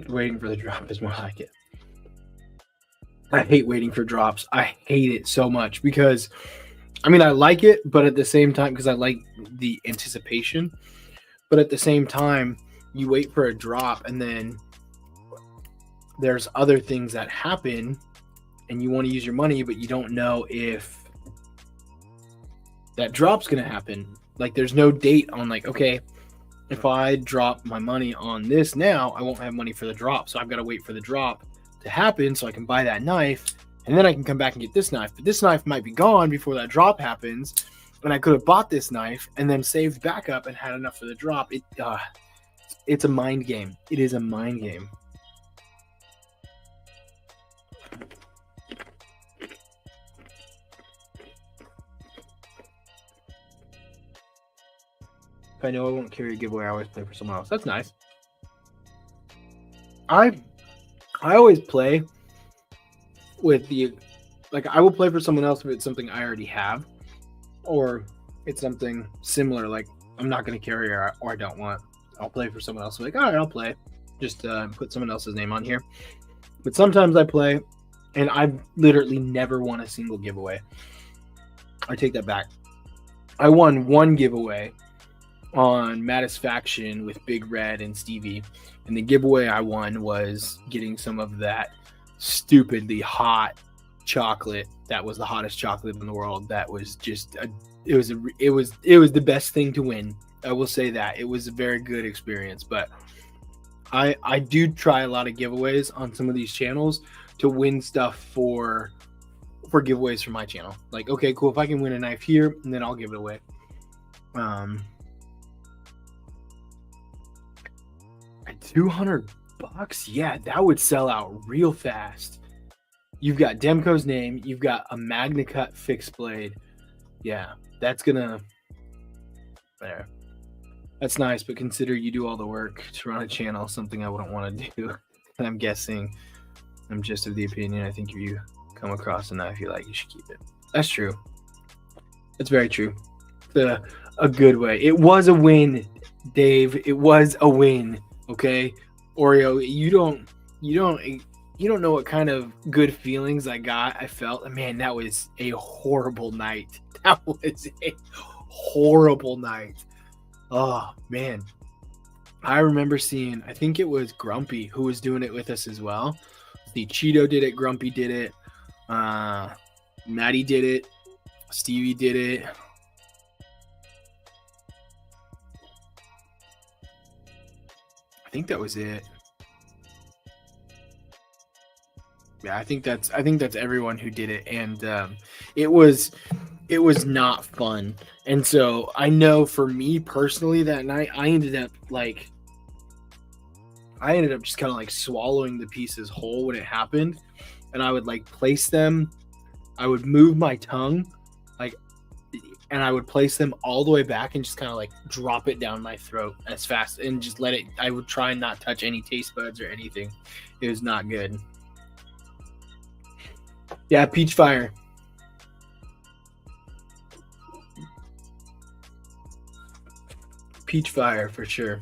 Speaker 1: Waiting for the drop is more like it. I hate waiting for drops. I hate it so much because, I mean, I like it, but at the same time, because I like the anticipation, but at the same time, you wait for a drop and then there's other things that happen and you want to use your money, but you don't know if that drop's going to happen. Like there's no date on like, okay, if I drop my money on this now, I won't have money for the drop. So I've got to wait for the drop to happen so I can buy that knife. And then I can come back and get this knife. But this knife might be gone before that drop happens. And I could have bought this knife and then saved back up and had enough for the drop. It's a mind game. It is a mind game. If I know I won't carry a giveaway, I always play for someone else. That's nice. I always play with the, like, I will play for someone else if it's something I already have, or it's something similar, like I'm not going to carry or I don't want. I'll play for someone else. I'm like, all right, I'll play. Just put someone else's name on here. But sometimes I play, and I've literally never won a single giveaway. I take that back. I won one giveaway on Mattisfaction with Big Red and Stevie, and the giveaway I won was getting some of that stupidly hot chocolate that was the hottest chocolate in the world. That was just it was the best thing to win. I will say that it was a very good experience. But I do try a lot of giveaways on some of these channels to win stuff for giveaways for my channel. Like, okay, cool, if I can win a knife here, and then I'll give it away. At $200, yeah, that would sell out real fast. You've got Demco's name, you've got a Magna Cut fixed blade. Yeah, that's gonna there. That's nice, but consider you do all the work to run a channel, something I wouldn't want to do. And I'm guessing, I'm just of the opinion, I think if you come across a knife you like, you should keep it. That's true. That's very true. A good way. It was a win, Dave. It was a win. Okay, Oreo, you don't know what kind of good feelings I felt. Man, that was a horrible night. That was a horrible night. Oh man, I remember seeing, I think it was Grumpy who was doing it with us as well. The Cheeto did it, Grumpy did it, Maddie did it, Stevie did it. I think that was it. Yeah, I think that's everyone who did it, and it was not fun. And so I know for me personally that night, I ended up just kind of like swallowing the pieces whole when it happened, and I would like place them. I would move my tongue, and I would place them all the way back and just kind of like drop it down my throat as fast and just let it. I would try and not touch any taste buds or anything. It was not good. Yeah, Peach Fire. Peach Fire for sure.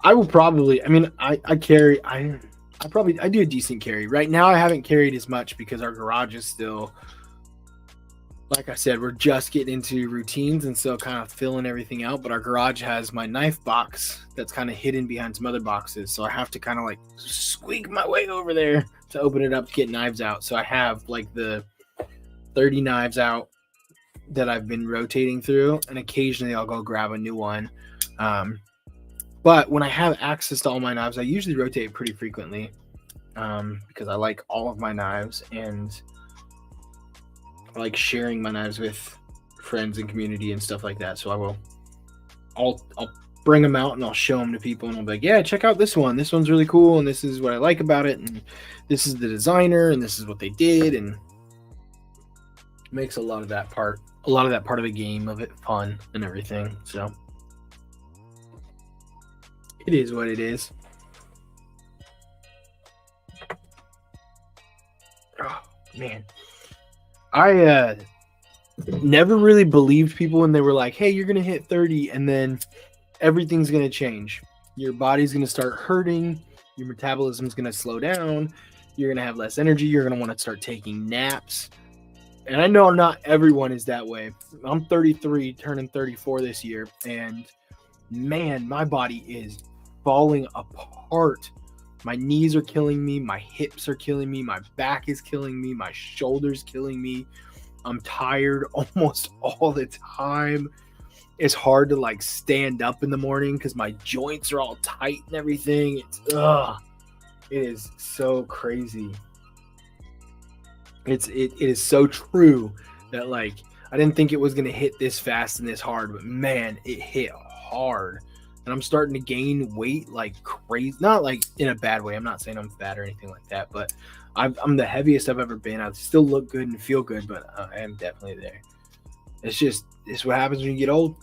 Speaker 1: I will probably, I mean, I do a decent carry. Right now I haven't carried as much because our garage is still, like I said, we're just getting into routines and so kind of filling everything out. But our garage has my knife box that's kind of hidden behind some other boxes. So I have to kind of like squeak my way over there to open it up to get knives out. So I have like the 30 knives out that I've been rotating through, and occasionally I'll go grab a new one. But when I have access to all my knives, I usually rotate pretty frequently because I like all of my knives and I like sharing my knives with friends and community and stuff like that. So I'll bring them out and I'll show them to people and I'll be like, yeah, check out this one. This one's really cool and this is what I like about it and this is the designer and this is what they did, and it makes a lot of that part of the game of it fun and everything. So it is what it is. Oh man, I never really believed people when they were like, hey, you're gonna hit 30 and then everything's going to change. Your body's going to start hurting. Your metabolism's going to slow down. You're going to have less energy. You're going to want to start taking naps. And I know not everyone is that way. I'm 33, turning 34 this year. And man, my body is falling apart. My knees are killing me. My hips are killing me. My back is killing me. My shoulders killing me. I'm tired almost all the time. It's hard to like stand up in the morning because my joints are all tight and everything. It is so crazy. It is so true that like I didn't think it was gonna hit this fast and this hard, but man, it hit hard. And I'm starting to gain weight like crazy. Not like in a bad way. I'm not saying I'm fat or anything like that, but I'm the heaviest I've ever been. I still look good and feel good, but I am definitely there. It's what happens when you get old.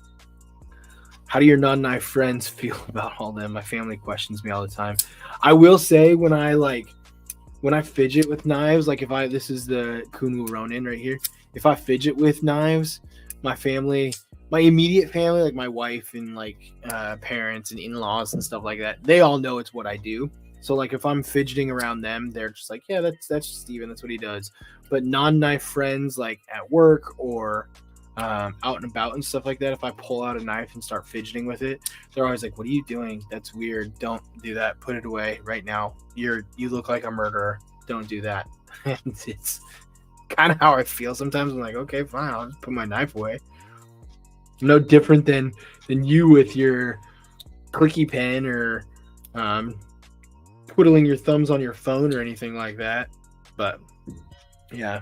Speaker 1: How do your non-knife friends feel about all them? My family questions me all the time. I will say when I fidget with knives, like this is the Kunwu Ronin right here. If I fidget with knives, my immediate family, like my wife and like parents and in-laws and stuff like that, they all know it's what I do. So like if I'm fidgeting around them, they're just like, yeah, that's Steven, that's what he does. But non-knife friends like at work or out and about and stuff like that, if I pull out a knife and start fidgeting with it, they're always like, what are you doing? That's weird. Don't do that. Put it away right now. You look like a murderer. Don't do that. And it's kind of how I feel sometimes. I'm like, okay, fine, I'll just put my knife away. No different than you with your clicky pen or twiddling your thumbs on your phone or anything like that. But yeah.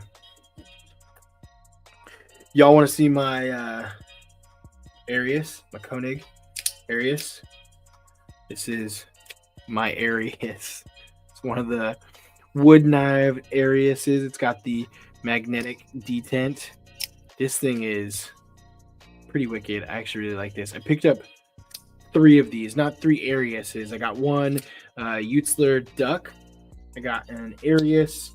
Speaker 1: Y'all want to see my Arius, my Koenig Arius? This is my Arius. It's one of the wood knife Ariuses. It's got the magnetic detent. This thing is pretty wicked. I actually really like this. I picked up 3 of these, not 3 Ariuses. I got one Utzler duck. I got an Arius.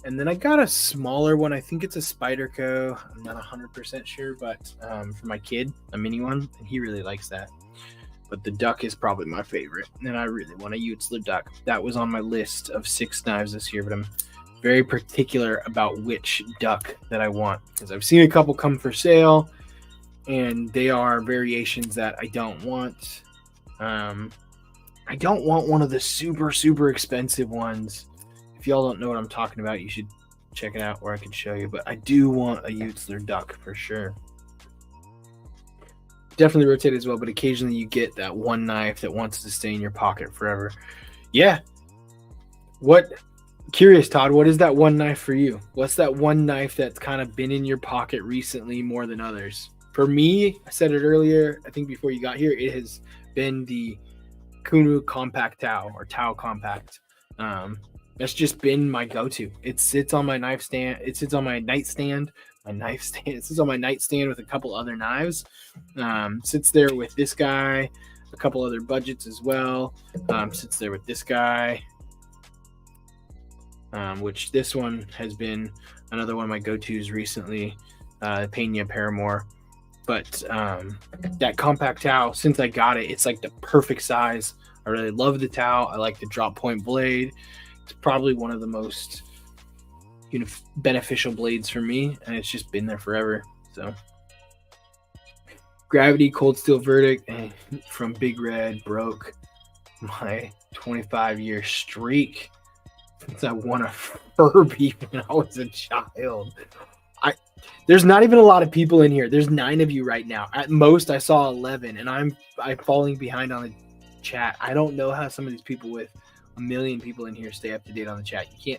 Speaker 1: And then I got a smaller one. I think it's a Spyderco. I'm not 100% sure, but for my kid, a mini one, and he really likes that. But the duck is probably my favorite, and I really want a Utzler duck. That was on my list of 6 knives this year, but I'm very particular about which duck that I want because I've seen a couple come for sale, and they are variations that I don't want. I don't want one of the super, super expensive ones. If y'all don't know what I'm talking about, you should check it out or I can show you. But I do want a Utzler duck for sure. Definitely rotate as well, but occasionally you get that one knife that wants to stay in your pocket forever. Yeah. Curious, Todd, what is that one knife for you? What's that one knife that's kind of been in your pocket recently more than others? For me, I said it earlier, I think before you got here, it has been the Kunwu Compact Tau or Tau Compact. That's just been my go-to. It sits on my nightstand. It sits on my nightstand. It sits on my nightstand with a couple other knives. Sits there with this guy, a couple other budgets as well. Sits there with this guy, which this one has been another one of my go-tos recently, Pena Paramore. But that Compact Tau, since I got it, it's like the perfect size. I really love the Tau. I like the drop point blade. It's probably one of the most beneficial blades for me, and it's just been there forever. So Gravity Cold Steel Verdict from Big Red broke my 25-year streak since I won a Furby when I was a child. There's not even a lot of people in here. There's 9 of you right now. At most, I saw 11, and I'm falling behind on the chat. I don't know how some of these people with a million people in here stay up to date on the chat. You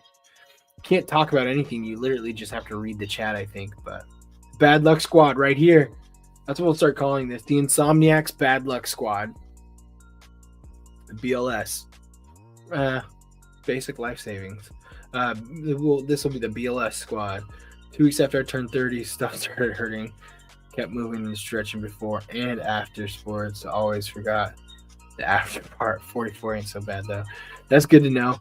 Speaker 1: can't talk about anything. You literally just have to read the chat, I think. But Bad Luck Squad right here. That's what we'll start calling this. The Insomniacs Bad Luck Squad. BLS. Basic life savings. This will be the BLS squad. 2 weeks after I turned 30, stuff started hurting. Kept moving and stretching before and after sports. Always forgot the after part. 44 ain't so bad though. That's good to know.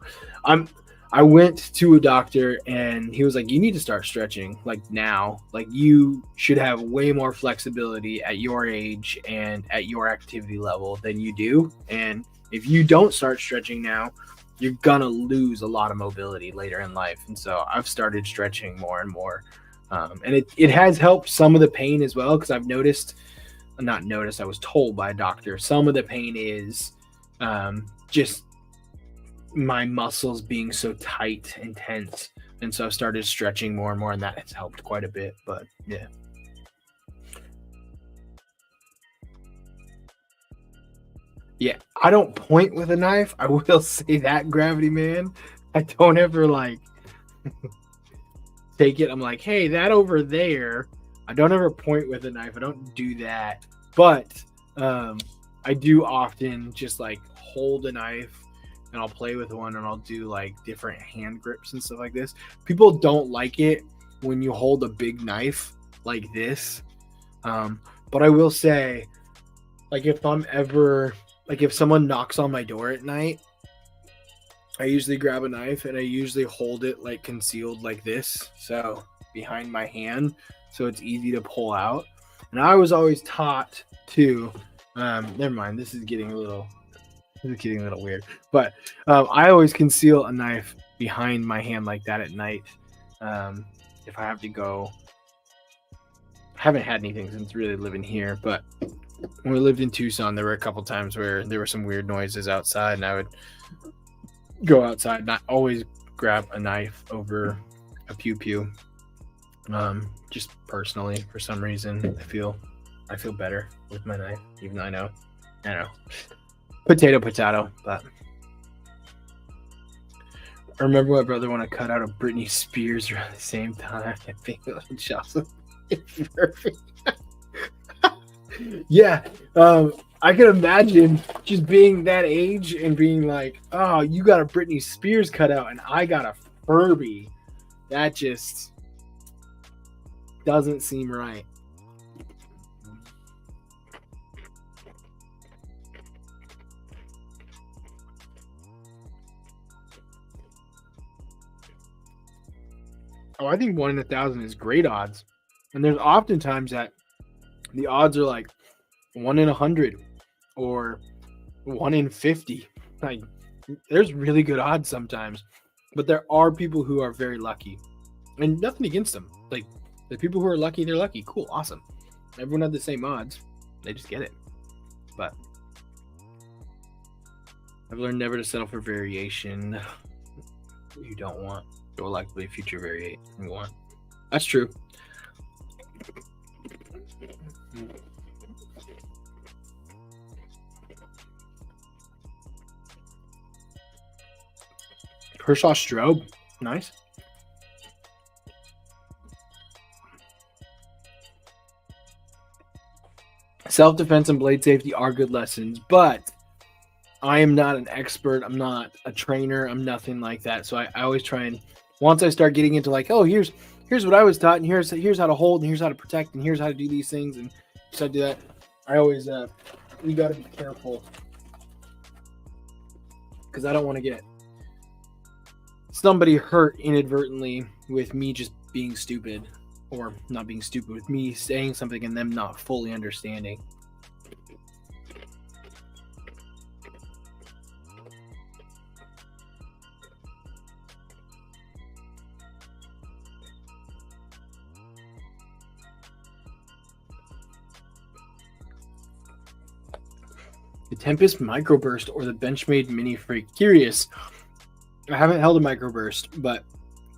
Speaker 1: I went to a doctor and he was like, you need to start stretching like now. Like you should have way more flexibility at your age and at your activity level than you do. And if you don't start stretching now, you're gonna lose a lot of mobility later in life. And so I've started stretching more and more. And it has helped some of the pain as well, because I've I was told by a doctor, some of the pain is just my muscles being so tight and tense. And so I've started stretching more and more, and that has helped quite a bit. But yeah. Yeah, I don't point with a knife. I will say that, Gravity Man. I don't ever like take it. I'm like, hey, that over there. I don't ever point with a knife. I don't do that. But I do often just like hold a knife and I'll play with one and I'll do like different hand grips and stuff like this. People don't like it when you hold a big knife like this. But I will say, like if someone knocks on my door at night, I usually grab a knife and I usually hold it like concealed like this, so behind my hand, so it's easy to pull out. And I was always taught to, never mind, this is getting a little weird, but I always conceal a knife behind my hand like that at night. If I have to go, I haven't had anything since really living here, but when we lived in Tucson, there were a couple times where there were some weird noises outside, and I would go outside and I always grab a knife over a pew. Just personally, for some reason, I feel better with my knife, even though I know, potato, but I remember my brother when I cut out a Britney Spears around the same time. I think it was Jocelyn. Perfect. Yeah, I can imagine just being that age and being like, oh, you got a Britney Spears cutout and I got a Furby. That just doesn't seem right. Oh, I think 1 in 1,000 is great odds. And there's oftentimes that the odds are like 1 in 100 or 1 in 50. Like, there's really good odds sometimes, but there are people who are very lucky, and nothing against them. Like, the people who are lucky, they're lucky. Cool, awesome. Everyone had the same odds. They just get it. But I've learned never to settle for variation you don't want, or likely future variation you want. That's true. Kershaw Strobe, nice. Self-defense and blade safety are good lessons, but I am not an expert. I'm not a trainer. I'm nothing like that. So I always try and, once I start getting into like, oh, here's what I was taught, and here's how to hold, and here's how to protect, and here's how to do these things, and so I do that. I always you got to be careful, because I don't want to get somebody hurt inadvertently with me just being stupid, or not being stupid, with me saying something and them not fully understanding. The Tempest Microburst or the Benchmade Mini Freak? Curious. I haven't held a Microburst, but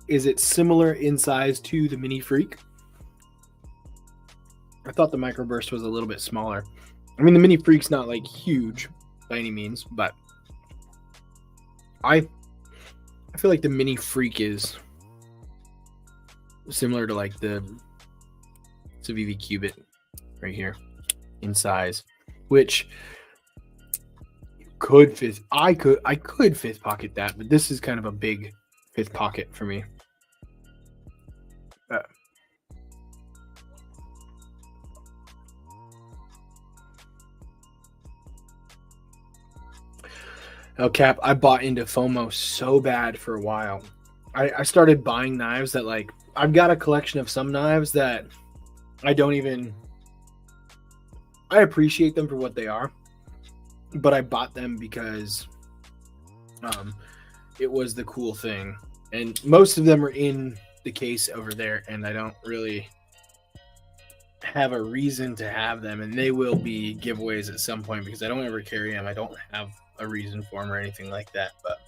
Speaker 1: is it similar in size to the Mini Freak? I thought the Microburst was a little bit smaller. I mean, the Mini Freak's not like huge by any means, but I feel like the Mini Freak is similar to like the It's a VV Cubit right here in size, which could fifth. I could fifth pocket that, but this is kind of a big fifth pocket for me. Oh, Cap, I bought into FOMO so bad for a while. I started buying knives that, like, I've got a collection of some knives that I appreciate them for what they are, but I bought them because it was the cool thing. And most of them are in the case over there, and I don't really have a reason to have them, and they will be giveaways at some point because I don't ever carry them. I don't have a reason for them or anything like that. But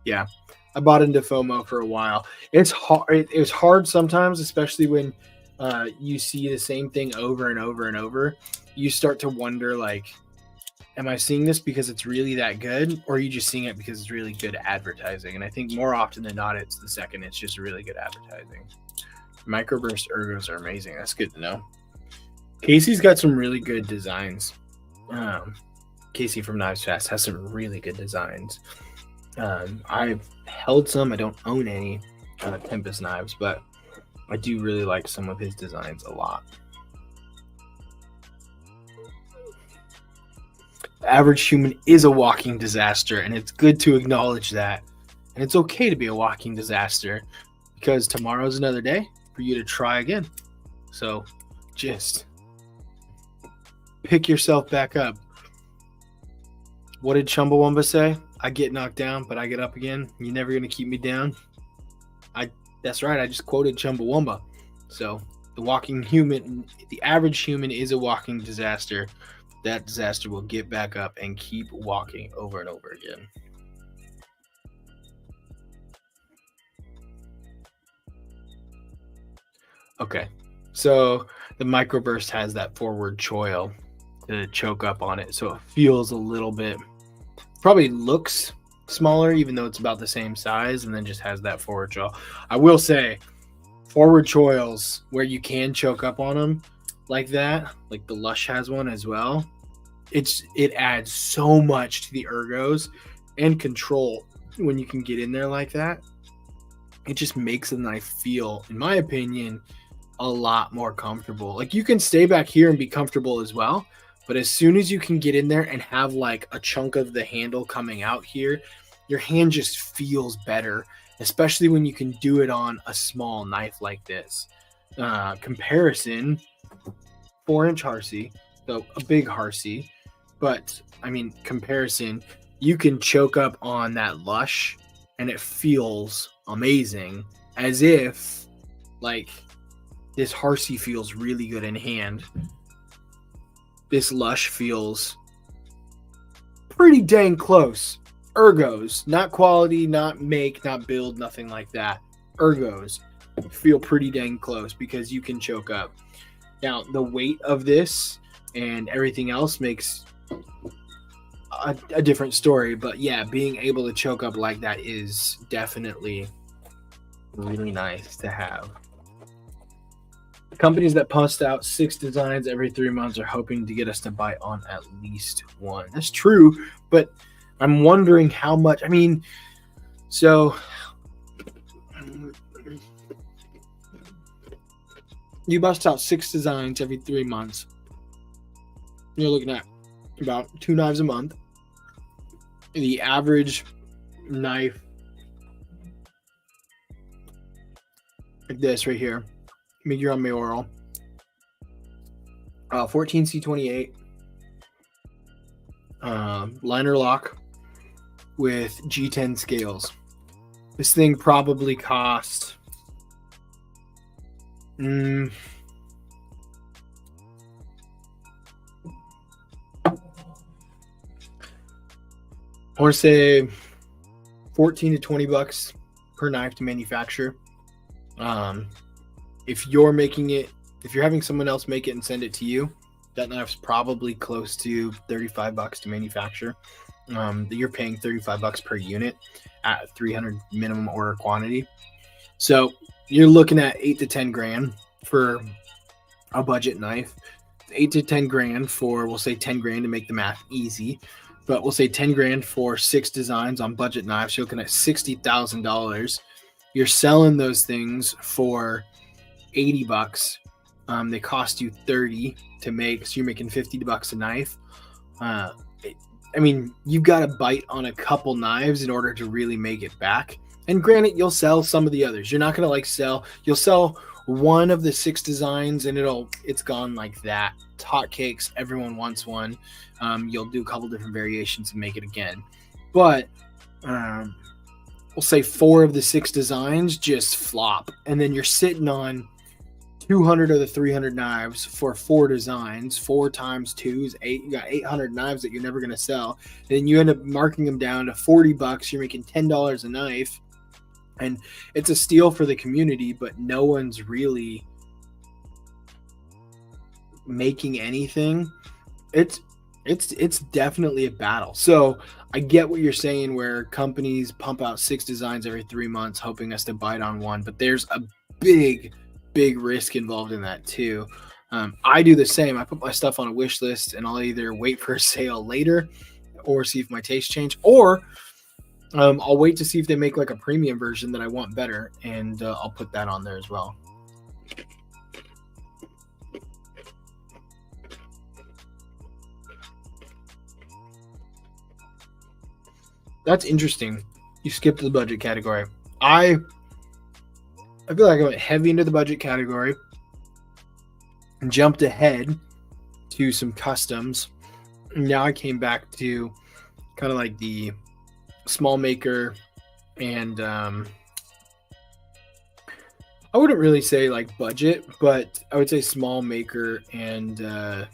Speaker 1: yeah, I bought into FOMO for a while. It's hard. It's hard sometimes, especially when you see the same thing over and over and over. You start to wonder, like, am I seeing this because it's really that good, or are you just seeing it because it's really good advertising? And I think more often than not, it's the second. It's just really good advertising. Microburst ergos are amazing. That's good to know. Casey's got some really good designs. Casey from Knives Fast has some really good designs. I've held some. I don't own any Tempest knives, but I do really like some of his designs a lot. The average human is a walking disaster, and it's good to acknowledge that. And it's okay to be a walking disaster because tomorrow's another day for you to try again. So just pick yourself back up. What did Chumbawamba say? I get knocked down, but I get up again. You're never going to keep me down. That's right. I just quoted Chumbawamba. So the average human is a walking disaster. That disaster will get back up and keep walking over and over again. Okay. So the Microburst has that forward choil to choke up on it. So it feels a little bit, probably looks smaller, even though it's about the same size, and then just has that forward choil. I will say, forward choils where you can choke up on them like that, like the Lush has one as well, it adds so much to the ergos and control when you can get in there like that. It just makes the knife feel, in my opinion, a lot more comfortable. Like, you can stay back here and be comfortable as well, but as soon as you can get in there and have like a chunk of the handle coming out here, your hand just feels better, especially when you can do it on a small knife like this. Comparison, 4-inch Harsey, so a big Harsey, but I mean, comparison, you can choke up on that Lush and it feels amazing, as if like this Harsey feels really good in hand. This Lush feels pretty dang close. Ergos, not quality, not make, not build, nothing like that. Ergos feel pretty dang close because you can choke up. Now, the weight of this and everything else makes a different story. But yeah, being able to choke up like that is definitely really nice to have. Companies that post out 6 designs every 3 months are hoping to get us to buy on at least one. That's true, but I'm wondering how much. I mean, so you bust out 6 designs every 3 months. You're looking at about 2 knives a month. The average knife, like this right here, Miguel Mayoral, 14C28, liner lock with G10 scales. This thing probably cost I want to say 14 to 20 bucks per knife to manufacture. If you're making it, if you're having someone else make it and send it to you, that knife's probably close to 35 bucks to manufacture. You're paying 35 bucks per unit at 300 minimum order quantity. So you're looking at 8 to 10 grand for a budget knife. 8 to 10 grand for, we'll say 10 grand to make the math easy, but we'll say 10 grand for 6 designs on budget knives. You're looking at $60,000. You're selling those things for $80. They cost you 30 to make, so you're making $50 a knife. I mean, you've got to bite on a couple knives in order to really make it back. And granted, you'll sell some of the others. You're not going to you'll sell one of the 6 designs and it's gone like that. It's hotcakes. Everyone wants one. You'll do a couple different variations and make it again. But we'll say 4 of the 6 designs just flop. And then you're sitting on 200 of the 300 knives for 4 designs. 4 times 2 is 8. You got 800 knives that you're never going to sell. And then you end up marking them down to $40. You're making $10 a knife. And it's a steal for the community, but no one's really making anything. It's definitely a battle. So I get what you're saying, where companies pump out 6 designs every 3 months, hoping us to bite on one. But there's a big risk involved in that too. I do the same. I put my stuff on a wish list, and I'll either wait for a sale later, or see if my tastes change, or I'll wait to see if they make like a premium version that I want better, and I'll put that on there as well. That's interesting. You skipped the budget category. I feel like I went heavy into the budget category and jumped ahead to some customs. Now I came back to kind of like the small maker, and I wouldn't really say like budget, but I would say small maker and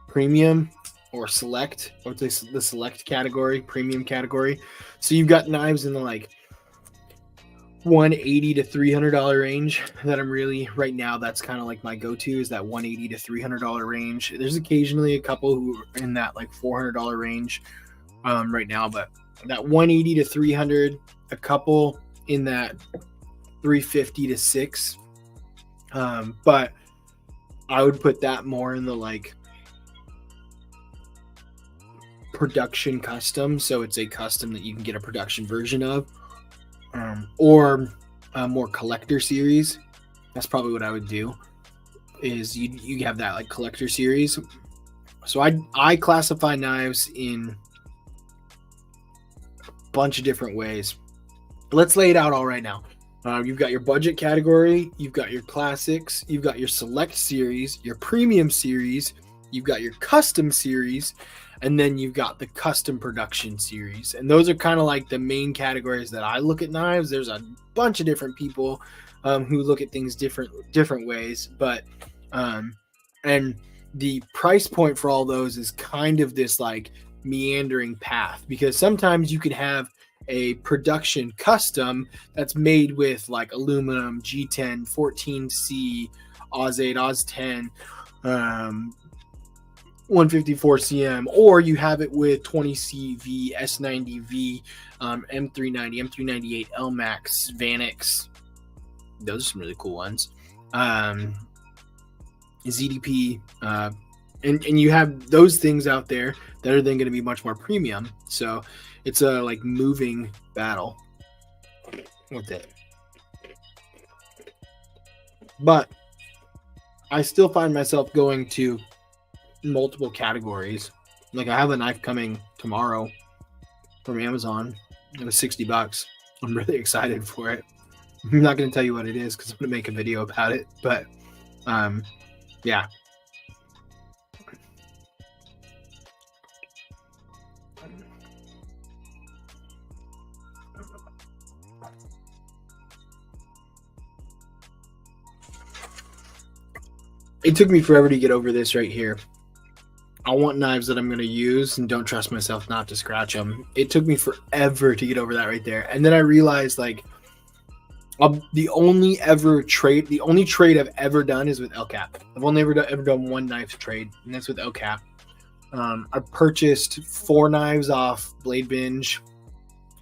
Speaker 1: premium or select. I would say the select category, premium category. So you've got knives in the like $180 to $300 range that I'm really, right now, that's kind of like my go-to, is that $180 to $300 range. There's occasionally a couple who are in that like $400 range right now, but that $180 to $300, a couple in that $350 to $600. But I would put that more in the like production custom. So it's a custom that you can get a production version of. Or a more collector series. That's probably what I would do, is you have that like collector series. So I classify knives in a bunch of different ways. Let's lay it out all right now. You've got your budget category, you've got your classics, you've got your select series, your premium series, you've got your custom series, and then you've got the custom production series. And those are kind of like the main categories that I look at knives. There's a bunch of different people who look at things different ways. But and the price point for all those is kind of this like meandering path, because sometimes you can have a production custom that's made with like aluminum, G10, 14C, Oz 8, Oz 10, 154 cm, or you have it with 20CV, S90V, M390, M398, LMAX, Vanix. Those are some really cool ones. ZDP, and you have those things out there that are then going to be much more premium. So it's a like moving battle with it. But I still find myself going to multiple categories. Like I have a knife coming tomorrow from Amazon. It was $60. I'm really excited for it. I'm not going to tell you what it is because I'm going to make a video about it. But yeah. It took me forever to get over this right here. I want knives that I'm going to use and don't trust myself not to scratch them. It took me forever to get over that right there. And then I realized like the only trade I've ever done is with LCAP. I've only ever done one knife trade, and that's with LCAP. I purchased 4 knives off Blade Binge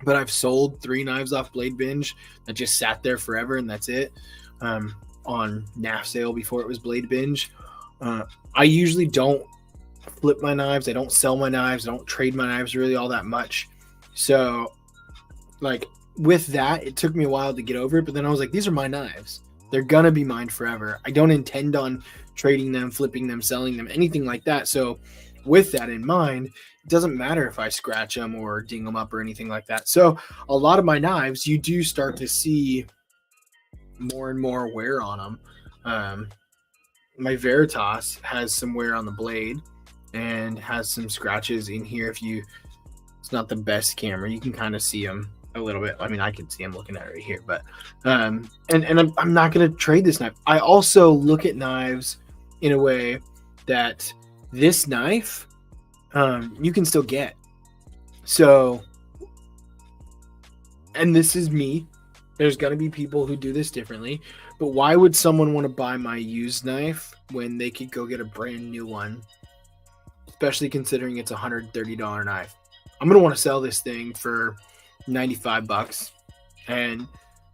Speaker 1: but I've sold 3 knives off Blade Binge that just sat there forever, and that's it. On NAF sale before it was Blade Binge. I usually don't flip my knives. I don't sell my knives. I don't trade my knives really all that much. So, like, with that, it took me a while to get over it, but then I was like, these are my knives. They're gonna be mine forever. I don't intend on trading them, flipping them, selling them, anything like that. So with that in mind, it doesn't matter if I scratch them or ding them up or anything like that. So a lot of my knives, you do start to see more and more wear on them. My Veritas has some wear on the blade and has some scratches in here. It's not the best camera, you can kind of see them a little bit. I mean, I can see them looking at it right here, but and I'm not going to trade this knife. I also look at knives in a way that this knife you can still get. So, and this is me. There's going to be people who do this differently, but why would someone want to buy my used knife when they could go get a brand new one, especially considering it's a $130 knife? I'm going to want to sell this thing for $95, and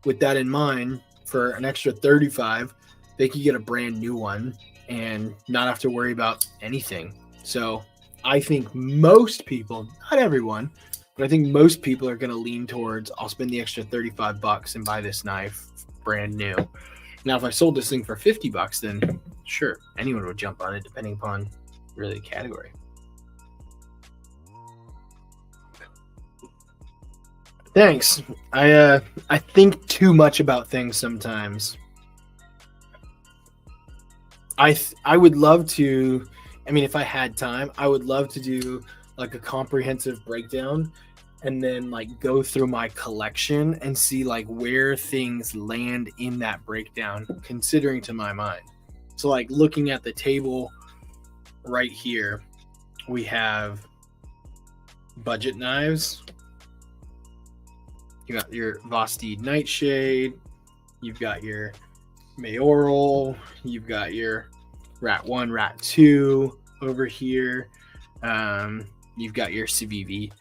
Speaker 1: with that in mind, for an extra $35, they could get a brand new one and not have to worry about anything. So I think most people, not everyone, but I think most people are going to lean towards, I'll spend the extra $35 and buy this knife brand new. Now, if I sold this thing for $50, then sure, anyone would jump on it, depending upon really the category. Thanks. I think too much about things sometimes. I would love to, I mean, if I had time, I would love to do like a comprehensive breakdown and then like go through my collection and see like where things land in that breakdown, considering to my mind. So like looking at the table right here, we have budget knives. You got your Vosteed Nightshade, you've got your Mayoral, you've got your Rat 1, Rat 2 over here. You've got your Civivi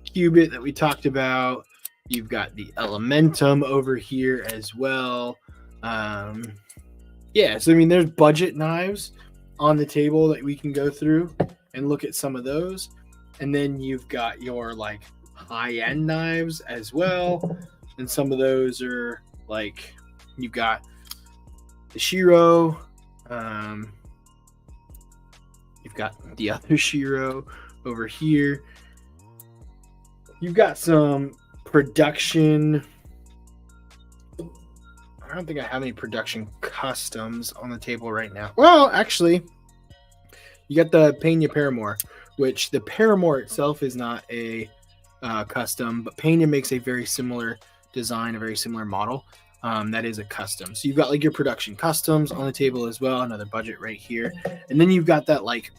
Speaker 1: Cubit that we talked about. You've got the Elementum over here as well. Yeah, so I mean, there's budget knives on the table that we can go through and look at some of those. And then you've got your like high-end knives as well, and some of those are like, you've got the Shiro, you've got the other Shiro over here, you've got some production, I don't think I have any production customs on the table right now. Well, actually, you got the Pena Paramore, which the Paramore itself is not a custom, but Pena makes a very similar design, a very similar model that is a custom. So you've got like your production customs on the table as well, another budget right here, and then you've got that like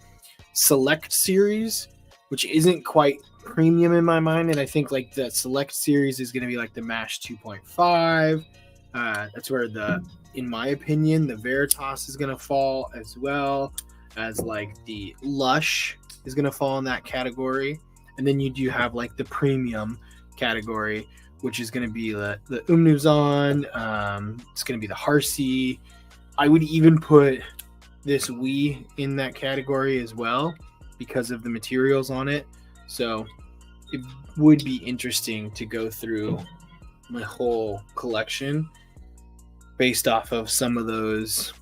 Speaker 1: select series, which isn't quite premium in my mind, and I think like the select series is going to be like the MASH 2.5. That's where in my opinion, the Veritas is going to fall, as well as like the Lush is going to fall in that category. And then you do have like the premium category, which is going to be the Umnuzan. It's going to be the Harsey. I would even put this Wii in that category as well because of the materials on it. So it would be interesting to go through my whole collection based off of some of those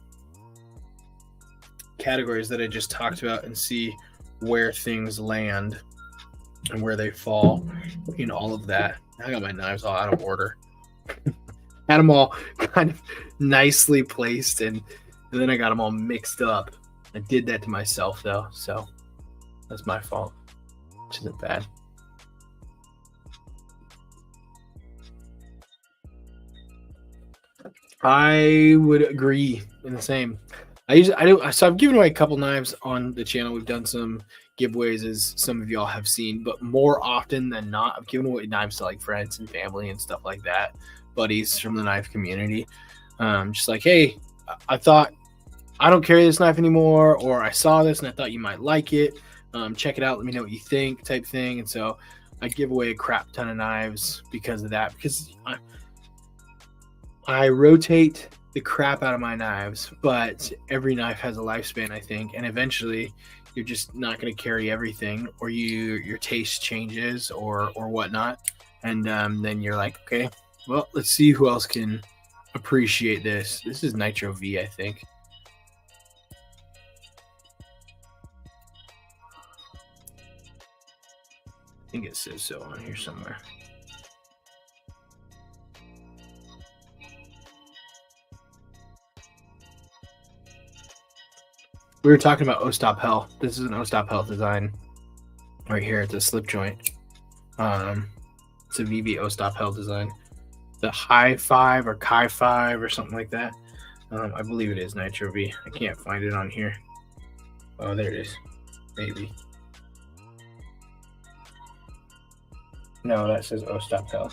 Speaker 1: categories that I just talked about and see where things land and where they fall in all of that. I got my knives all out of order. Had them all kind of nicely placed, and then I got them all mixed up. I did that to myself, though, so that's my fault, which isn't bad. I would agree in the same. So I've given away a couple knives on the channel. We've done some giveaways, as some of y'all have seen, but more often than not, I've given away knives to like friends and family and stuff like that, buddies from the knife community. Just like, hey, I thought I don't carry this knife anymore, or I saw this and I thought you might like it. Check it out. Let me know what you think, type thing. And so I give away a crap ton of knives because of that. Because I rotate the crap out of my knives, but every knife has a lifespan, I think, and eventually you're just not going to carry everything, or your taste changes or whatnot, and then you're like, okay, well, let's see who else can appreciate this. This is Nitro V, I think. I think it says so on here somewhere. We were talking about O-Stop Hell. This is an O-Stop Hell design right here. It's a slip joint. It's a VV O-Stop Hell design. The High 5 or Chi 5 or something like that. I believe it is Nitro V. I can't find it on here. Oh, there it is. Maybe. No, that says O-Stop Hell.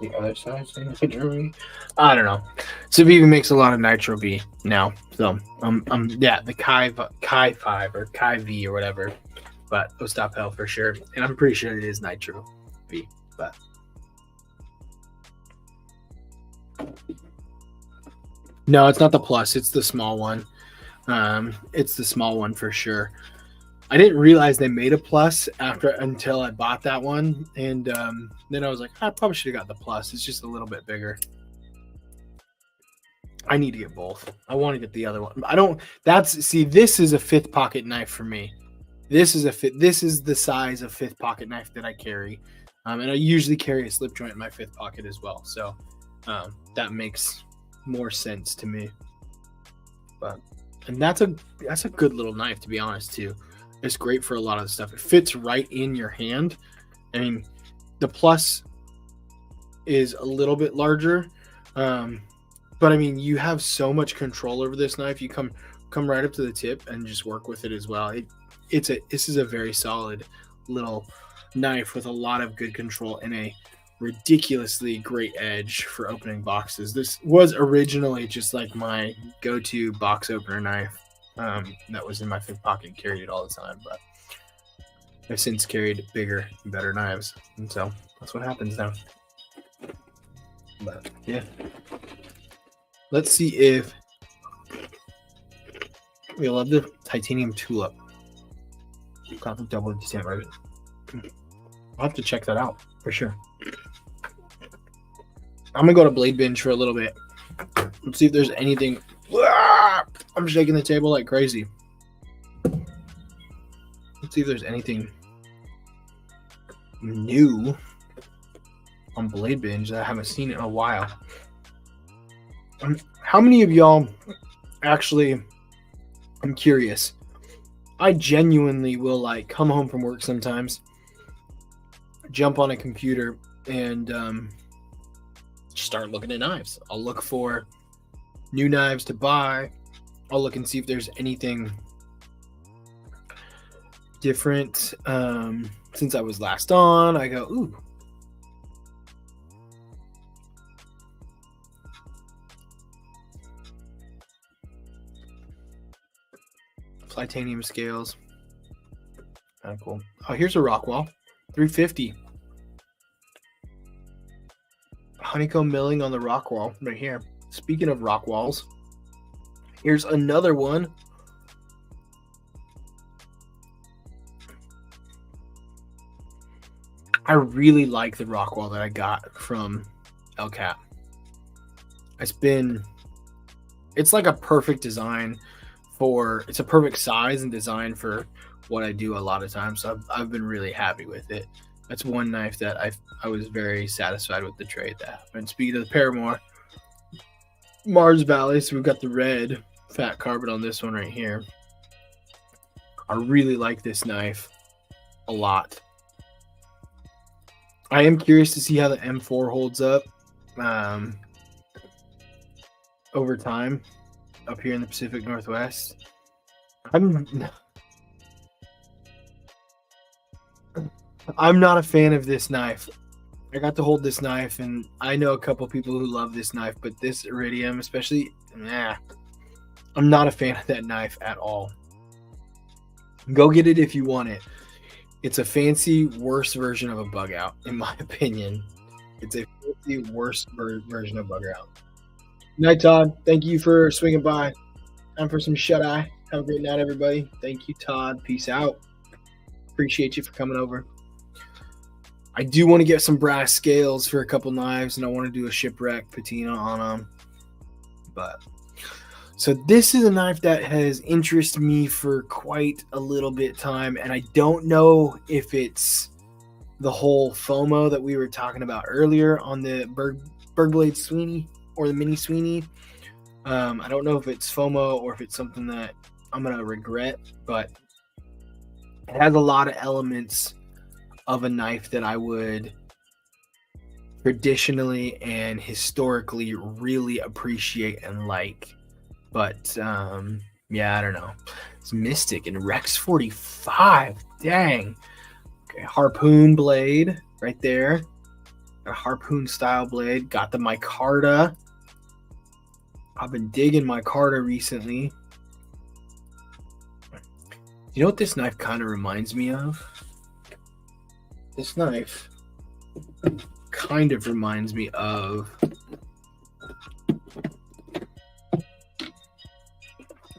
Speaker 1: The other side says Nitro V. I don't know. So Vivi makes a lot of Nitro V now. So yeah, the Chi 5 or Chi V or whatever. But O-Stop Hell for sure. And I'm pretty sure it is Nitro V. But no, it's not the Plus. It's the small one. It's the small one for sure. I didn't realize they made a Plus until I bought that one. And then I was like, I probably should have got the Plus. It's just a little bit bigger. I need to get both. I want to get the other one. I don't. See, this is a fifth pocket knife for me. This is the size of fifth pocket knife that I carry, and I usually carry a slip joint in my fifth pocket as well. So that makes more sense to me. And that's a good little knife, to be honest too. It's great for a lot of the stuff. It fits right in your hand. I mean, the Plus is a little bit larger, but I mean, you have so much control over this knife. You come right up to the tip and just work with it as well. This is a very solid little knife with a lot of good control and a ridiculously great edge for opening boxes. This was originally just like my go-to box opener knife. That was in my fifth pocket, carried it all the time, but I've since carried bigger and better knives, and so that's what happens now. But yeah, let's see if we love the titanium tulip. Got the double stamp right. I'll have to check that out for sure. I'm gonna go to Blade Binge for a little bit. Let's see if there's anything. I'm shaking the table like crazy. Let's see if there's anything new on Blade Binge that I haven't seen in a while. How many of y'all actually, I'm curious, I genuinely will like come home from work sometimes, jump on a computer and start looking at knives. I'll look for new knives to buy. I'll look and see if there's anything different. Since I was last on, I go, ooh. Titanium scales. Kind of cool. Oh, here's a Rockwall. 350. Honeycomb milling on the Rockwall right here. Speaking of Rockwalls, here's another one. I really like the Rockwall that I got from El Cap. It's like a perfect design it's a perfect size and design for what I do a lot of times. So I've been really happy with it. That's one knife that I was very satisfied with the trade that happened. Speaking of the Paramore, Mars Valley, so we've got the red fat carbon on this one right here. I really like this knife a lot. I am curious to see how the M4 holds up over time up here in the Pacific Northwest. I'm not a fan of this knife. I got to hold this knife, and I know a couple people who love this knife, but this Iridium, especially, I'm not a fan of that knife at all. Go get it if you want it. It's a fancy, worse version of a bug out, in my opinion. It's a fancy, worse version of bug out. Night, Todd. Thank you for swinging by. Time for some shut eye. Have a great night, everybody. Thank you, Todd. Peace out. Appreciate you for coming over. I do want to get some brass scales for a couple knives, and I want to do a shipwreck patina on them. But so this is a knife that has interested me for quite a little bit time, and I don't know if it's the whole FOMO that we were talking about earlier on the Bergblade Sweeney or the Mini Sweeney. I don't know if it's FOMO or if it's something that I'm going to regret, but it has a lot of elements of a knife that I would traditionally and historically really appreciate and like. But yeah, I don't know. It's Mystic and Rex 45. Dang. Okay, harpoon blade right there. A harpoon style blade. Got the micarta. I've been digging micarta recently. You know what this knife kind of reminds me of? This knife kind of reminds me of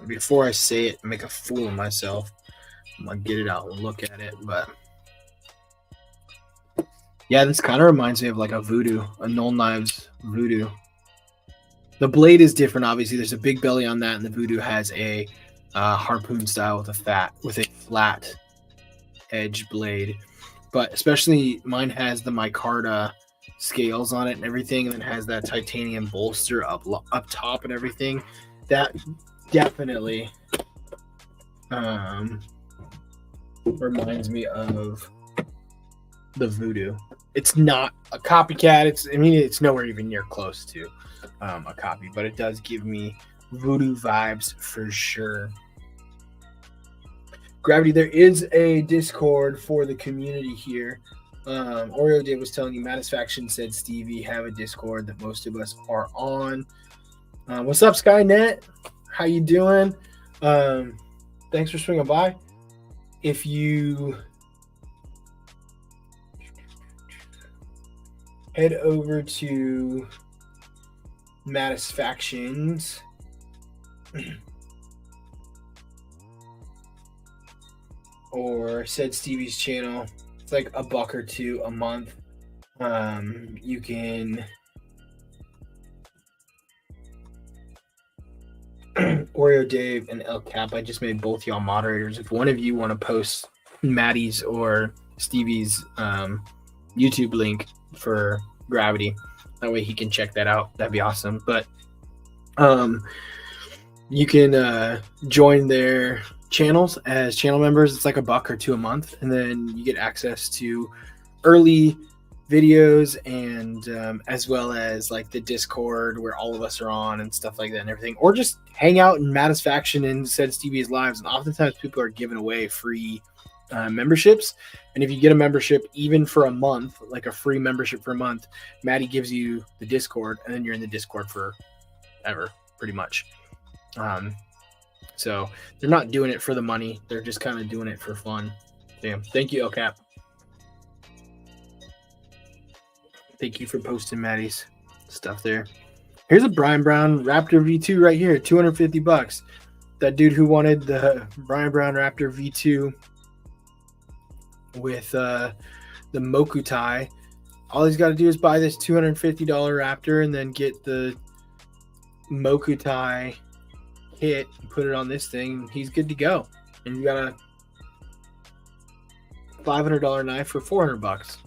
Speaker 1: before I say it, make a fool of myself. I'm gonna get it out and look at it, but yeah, this kind of reminds me of like a voodoo, a Knoll Knives voodoo. The blade is different, obviously. There's a big belly on that, and the voodoo has a harpoon style with a flat edge blade. But especially mine has the micarta scales on it and everything, and then has that titanium bolster up top and everything. That definitely reminds me of the voodoo. It's not a copycat. It's nowhere even near close to a copy, but it does give me voodoo vibes for sure. Gravity, there is a Discord for the community here. Oreo Dave was telling you, Matisfaction said Stevie have a Discord that most of us are on. What's up, Skynet? How you doing? Thanks for swinging by. If you head over to Matisfactions, or said Stevie's channel, it's like $1 or $2 a month. You can Oreo Dave and El Cap, I just made both y'all moderators. If one of you want to post Maddie's or Stevie's YouTube link for Gravity, that way he can check that out. That'd be awesome. But you can join their channels as channel members. It's like $1 or $2 a month, and then you get access to early videos and as well as like the Discord where all of us are on and stuff like that and everything, or just hang out in Matisfaction and said Stevie's lives. And oftentimes people are giving away free memberships, and if you get a membership even for a month, like a free membership for a month, Maddie gives you the Discord, and then you're in the Discord for ever, pretty much. So they're not doing it for the money, they're just kind of doing it for fun. Damn. Thank you, El Cap. Thank you for posting Maddie's stuff there. Here's a Brian Brown Raptor V2 right here, $250. That dude who wanted the Brian Brown Raptor V2 with the Mokutai, all he's got to do is buy this $250 Raptor and then get the Mokutai kit and put it on this thing. He's good to go. And you got a $500 knife for $400.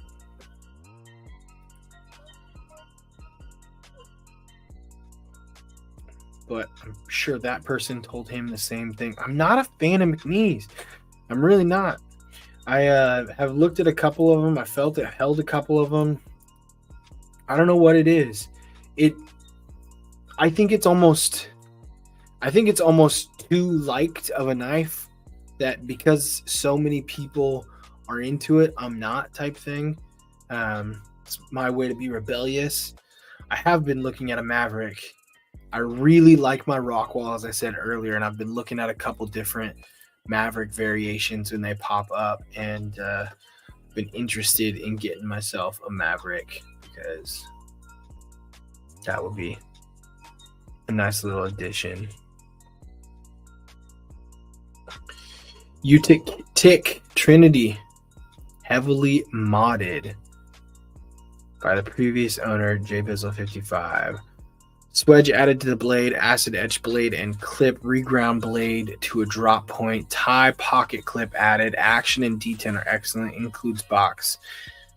Speaker 1: But I'm sure that person told him the same thing. I'm not a fan of McNeese. I'm really not. I have looked at a couple of them. I held a couple of them. I don't know what it is. I think it's almost too liked of a knife, that because so many people are into it, I'm not type thing. It's my way to be rebellious. I have been looking at a Maverick. I really like my Rockwall, as I said earlier, and I've been looking at a couple different Maverick variations when they pop up, and been interested in getting myself a Maverick because that would be a nice little addition. Tick Trinity, heavily modded by the previous owner, JBizzle55. Swedge added to the blade, acid etch blade, and clip reground blade to a drop point. Tie pocket clip added. Action and D10 are excellent. Includes box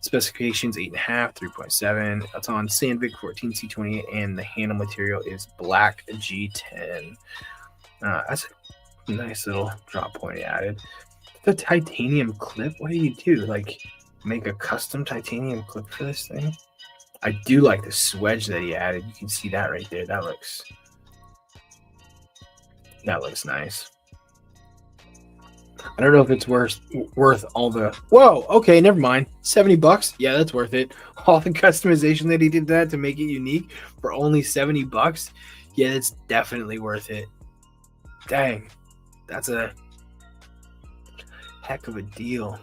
Speaker 1: specifications 8.5, 3.7. That's on Sandvik 14C28, and the handle material is black G10. That's a nice little drop point added. The titanium clip. What do you do? Like make a custom titanium clip for this thing? I do like the swedge that he added. You can see that right there. That looks nice. I don't know if it's worth all the. Whoa, okay, never mind. $70. Yeah, that's worth it. All the customization that he did that to make it unique for only $70. Yeah, it's definitely worth it. Dang, that's a heck of a deal.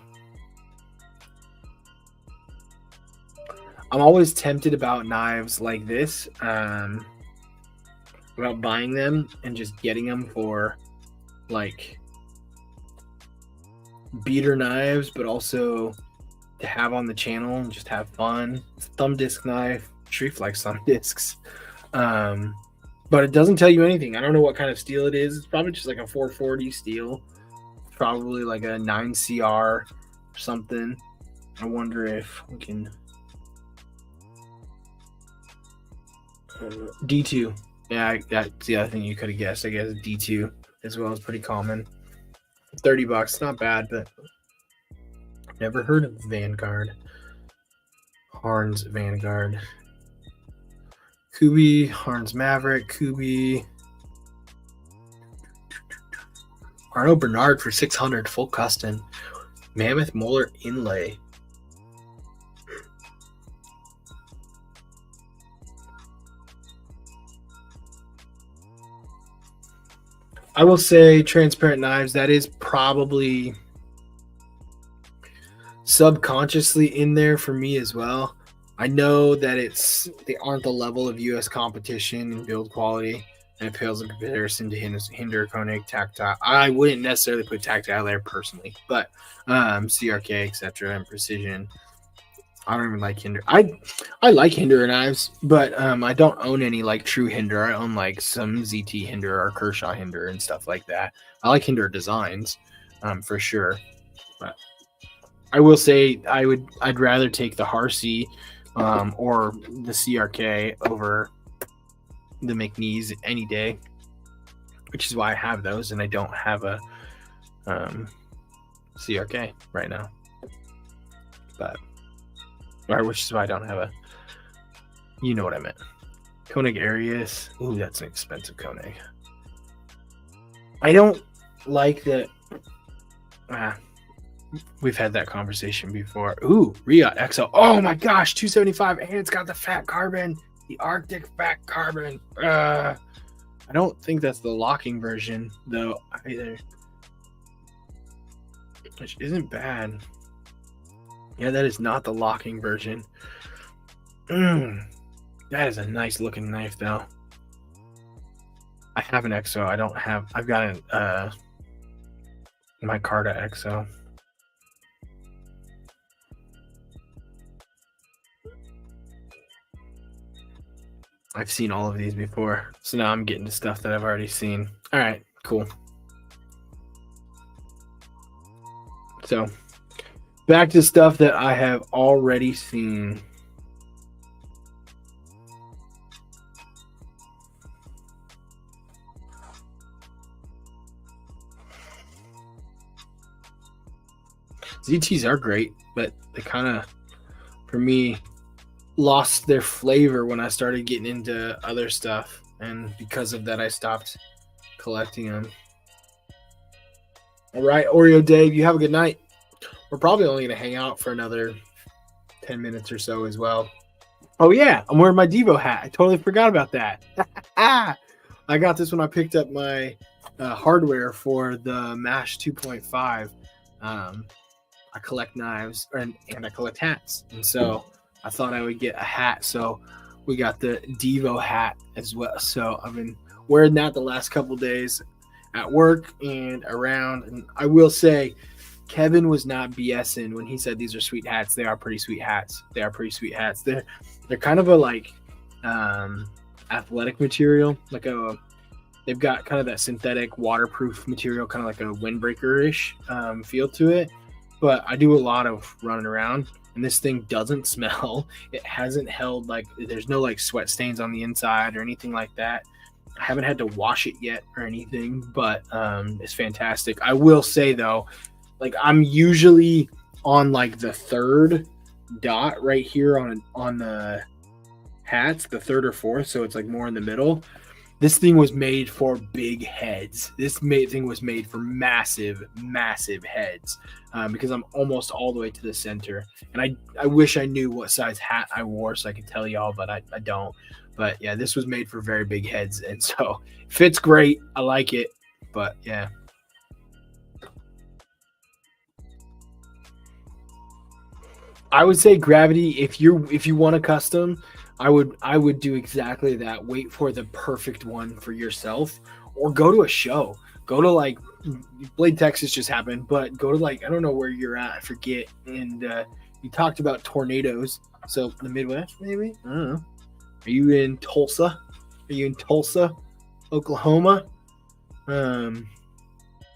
Speaker 1: I'm always tempted about knives like this, about buying them and just getting them for like beater knives, but also to have on the channel and just have fun. It's a thumb disc knife. Shreve likes thumb discs, but it doesn't tell you anything. I don't know what kind of steel it is. It's probably just like a 440 steel, probably like a 9CR or something. I wonder if we can. D2. Yeah, that's the other thing you could have guessed. I guess D2 as well is pretty common. $30, not bad, but never heard of Vanguard. Harns Vanguard. Kubi, Harns Maverick, Kubi. Arno Bernard for $600, full custom. Mammoth molar inlay. I will say transparent knives, that is probably subconsciously in there for me as well. I know that they aren't the level of US competition in build quality, and it pales in comparison to Hinder, Koenig, Tactile. I wouldn't necessarily put Tactile there personally, but CRK, etc., and Precision. I don't even like Hinder. I like Hinder knives, but I don't own any like true Hinder. I own like some ZT Hinder or Kershaw Hinder and stuff like that. I like Hinder designs, for sure. But I will say I'd rather take the Harsey or the CRK over the McNees any day, which is why I have those and I don't have a CRK right now. But which is why I don't have a. You know what I meant. Koenig Arius. Ooh, that's an expensive Koenig. I don't like the. We've had that conversation before. Ooh, Riot XO. Oh my gosh, 275, and it's got the fat carbon, the Arctic fat carbon. I don't think that's the locking version though either, which isn't bad. Yeah, that is not the locking version. That is a nice looking knife, though. I have an XO. I've got an Micarta XO. I've seen all of these before, so now I'm getting to stuff that I've already seen. All right, cool. So back to stuff that I have already seen. ZTs are great, but they kind of, for me, lost their flavor when I started getting into other stuff. And because of that, I stopped collecting them. All right, Oreo Dave, you have a good night. We're probably only going to hang out for another 10 minutes or so as well. Oh, yeah, I'm wearing my Devo hat. I totally forgot about that. I got this when I picked up my hardware for the MASH 2.5. I collect knives and I collect hats, and so I thought I would get a hat. So we got the Devo hat as well. So I've been wearing that the last couple days at work and around. And I will say, Kevin was not BSing when he said these are sweet hats. They are pretty sweet hats. They are pretty sweet hats. They're kind of a like athletic material, like a. They've got kind of that synthetic waterproof material, kind of like a windbreaker-ish feel to it. But I do a lot of running around, and this thing doesn't smell. It hasn't held, like, there's no like sweat stains on the inside or anything like that. I haven't had to wash it yet or anything, but it's fantastic. I will say though, like, I'm usually on like the third dot right here on the hats, the third or fourth, so it's like more in the middle. This thing was made for big heads. This thing was made for massive, massive heads because I'm almost all the way to the center. And I wish I knew what size hat I wore so I could tell y'all, but I don't. But yeah, this was made for very big heads. And so it fits great. I like it. But yeah. I would say Gravity, if you want a custom, I would do exactly that. Wait for the perfect one for yourself, or go to a show. Go to like Blade Texas just happened, but go to like, I don't know where you're at, I forget. And you talked about tornadoes, so the Midwest maybe. I don't know. Are you in Tulsa? Are you in Tulsa, Oklahoma?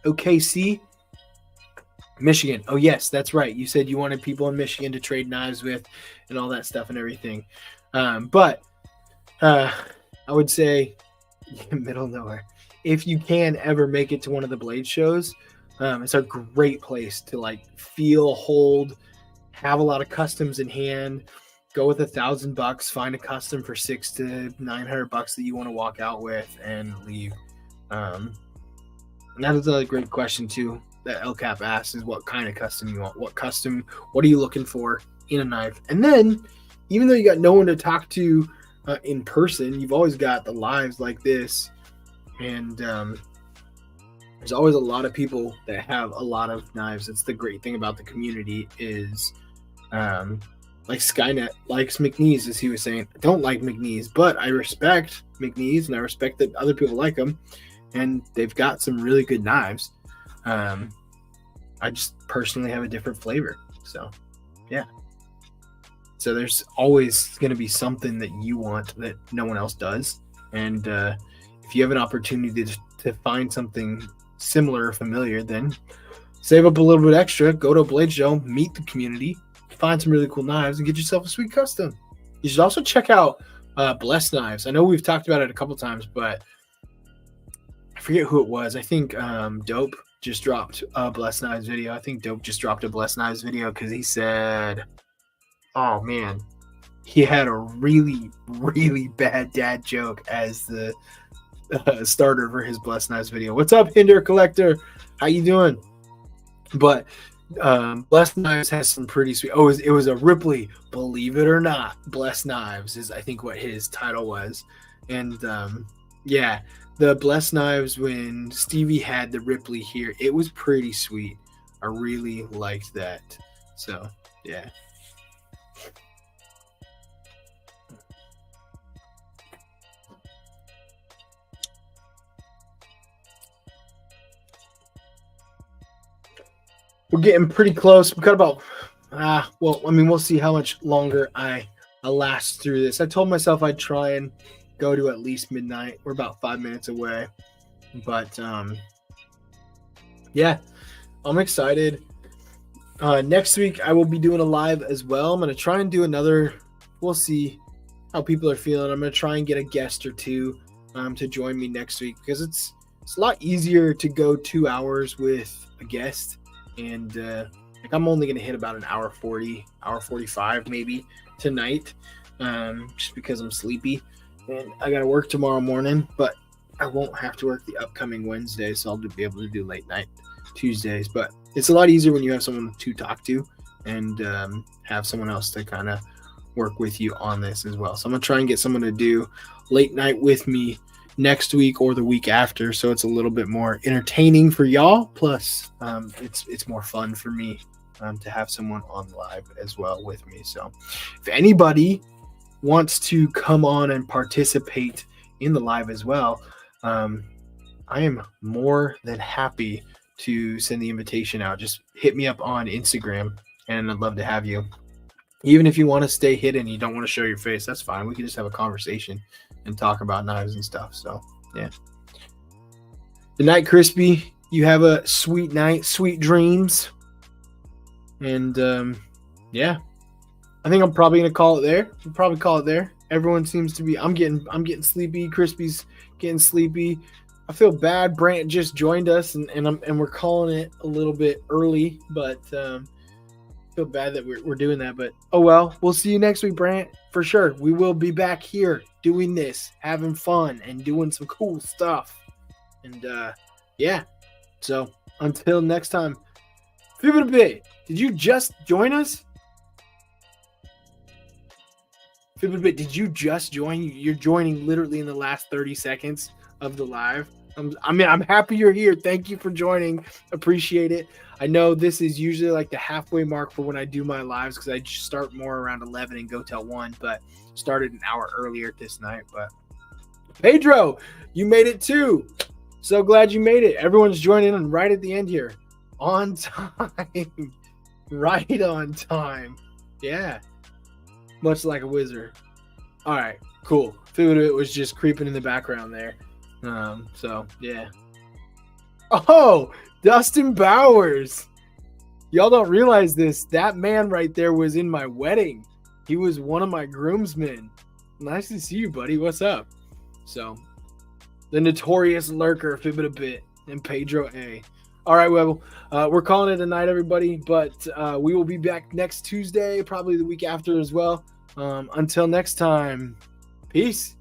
Speaker 1: OKC, Michigan. Oh yes, that's right. You said you wanted people in Michigan to trade knives with, and all that stuff and everything. But I would say middle of nowhere. If you can ever make it to one of the Blade shows, it's a great place to like feel, hold, have a lot of customs in hand. Go with $1,000, find a custom for $600 to $900 that you want to walk out with and leave. And that is a great question too that El Cap asks, is what kind of custom you want. What are you looking for in a knife? And then, even though you got no one to talk to in person, you've always got the lives like this. And there's always a lot of people that have a lot of knives. It's the great thing about the community is like Skynet likes McNeese, as he was saying. I don't like McNeese, but I respect McNeese, and I respect that other people like them. And they've got some really good knives. I just personally have a different flavor. So, yeah. So there's always going to be something that you want that no one else does. And if you have an opportunity to find something similar or familiar, then save up a little bit extra, go to a blade show, meet the community, find some really cool knives, and get yourself a sweet custom. You should also check out Blessed Knives. I know we've talked about it a couple times, but I forget who it was. I think Dope just dropped a Blessed Knives video. I think Dope just dropped a Blessed Knives video because he said, oh man, he had a really, really bad dad joke as the starter for his Blessed Knives video. What's up, Hinder Collector? How you doing? But Blessed Knives has some pretty sweet. Oh, it was a Ripley, believe it or not. Blessed Knives is, I think, what his title was. And yeah, the Blessed Knives, when Stevie had the Ripley here, it was pretty sweet. I really liked that. So yeah. We're getting pretty close. We've got about, we'll see how much longer I last through this. I told myself I'd try and go to at least midnight. We're about 5 minutes away. But, yeah, I'm excited. Next week, I will be doing a live as well. I'm going to try and do another. We'll see how people are feeling. I'm going to try and get a guest or two to join me next week because it's a lot easier to go 2 hours with a guest. And like I'm only going to hit about an hour 40, hour 45 maybe tonight just because I'm sleepy. And I got to work tomorrow morning, but I won't have to work the upcoming Wednesday, so I'll be able to do late night Tuesdays. But it's a lot easier when you have someone to talk to and have someone else to kind of work with you on this as well. So I'm going to try and get someone to do late night with me next week or the week after, so it's a little bit more entertaining for y'all. Plus, it's more fun for me to have someone on live as well with me. So, if anybody wants to come on and participate in the live as well, I am more than happy to send the invitation out. Just hit me up on Instagram, and I'd love to have you. Even if you want to stay hidden, you don't want to show your face, that's fine. We can just have a conversation and talk about knives and stuff. So, yeah. Good night, Crispy. You have a sweet night, sweet dreams. And, yeah. I think I'm probably going to call it there. We'll probably call it there. Everyone seems to be – I'm getting sleepy. Crispy's getting sleepy. I feel bad. Brant just joined us, and we're calling it a little bit early, but feel bad that we're doing that. But oh well, we'll see you next week, Brant, for sure. We will be back here doing this, having fun, and doing some cool stuff. And yeah, so until next time, Fibidabit, did you just join us? Fibidabit, did you just join? You're joining literally in the last 30 seconds of the live. I'm happy you're here. Thank you for joining. Appreciate it. I know this is usually like the halfway mark for when I do my lives, because I just start more around 11 and go till 1, but started an hour earlier this night. But Pedro, you made it too. So glad you made it. Everyone's joining in right at the end here. On time. Right on time. Yeah. Much like a wizard. All right, cool. It was just creeping in the background there. So yeah. Oh, Dustin Bowers. Y'all don't realize this. That man right there was in my wedding. He was one of my groomsmen. Nice to see you, buddy. What's up? So, the notorious lurker, Fibidabit, and Pedro A. All right, well, we're calling it a night, everybody. But we will be back next Tuesday, probably the week after as well. Until next time, peace.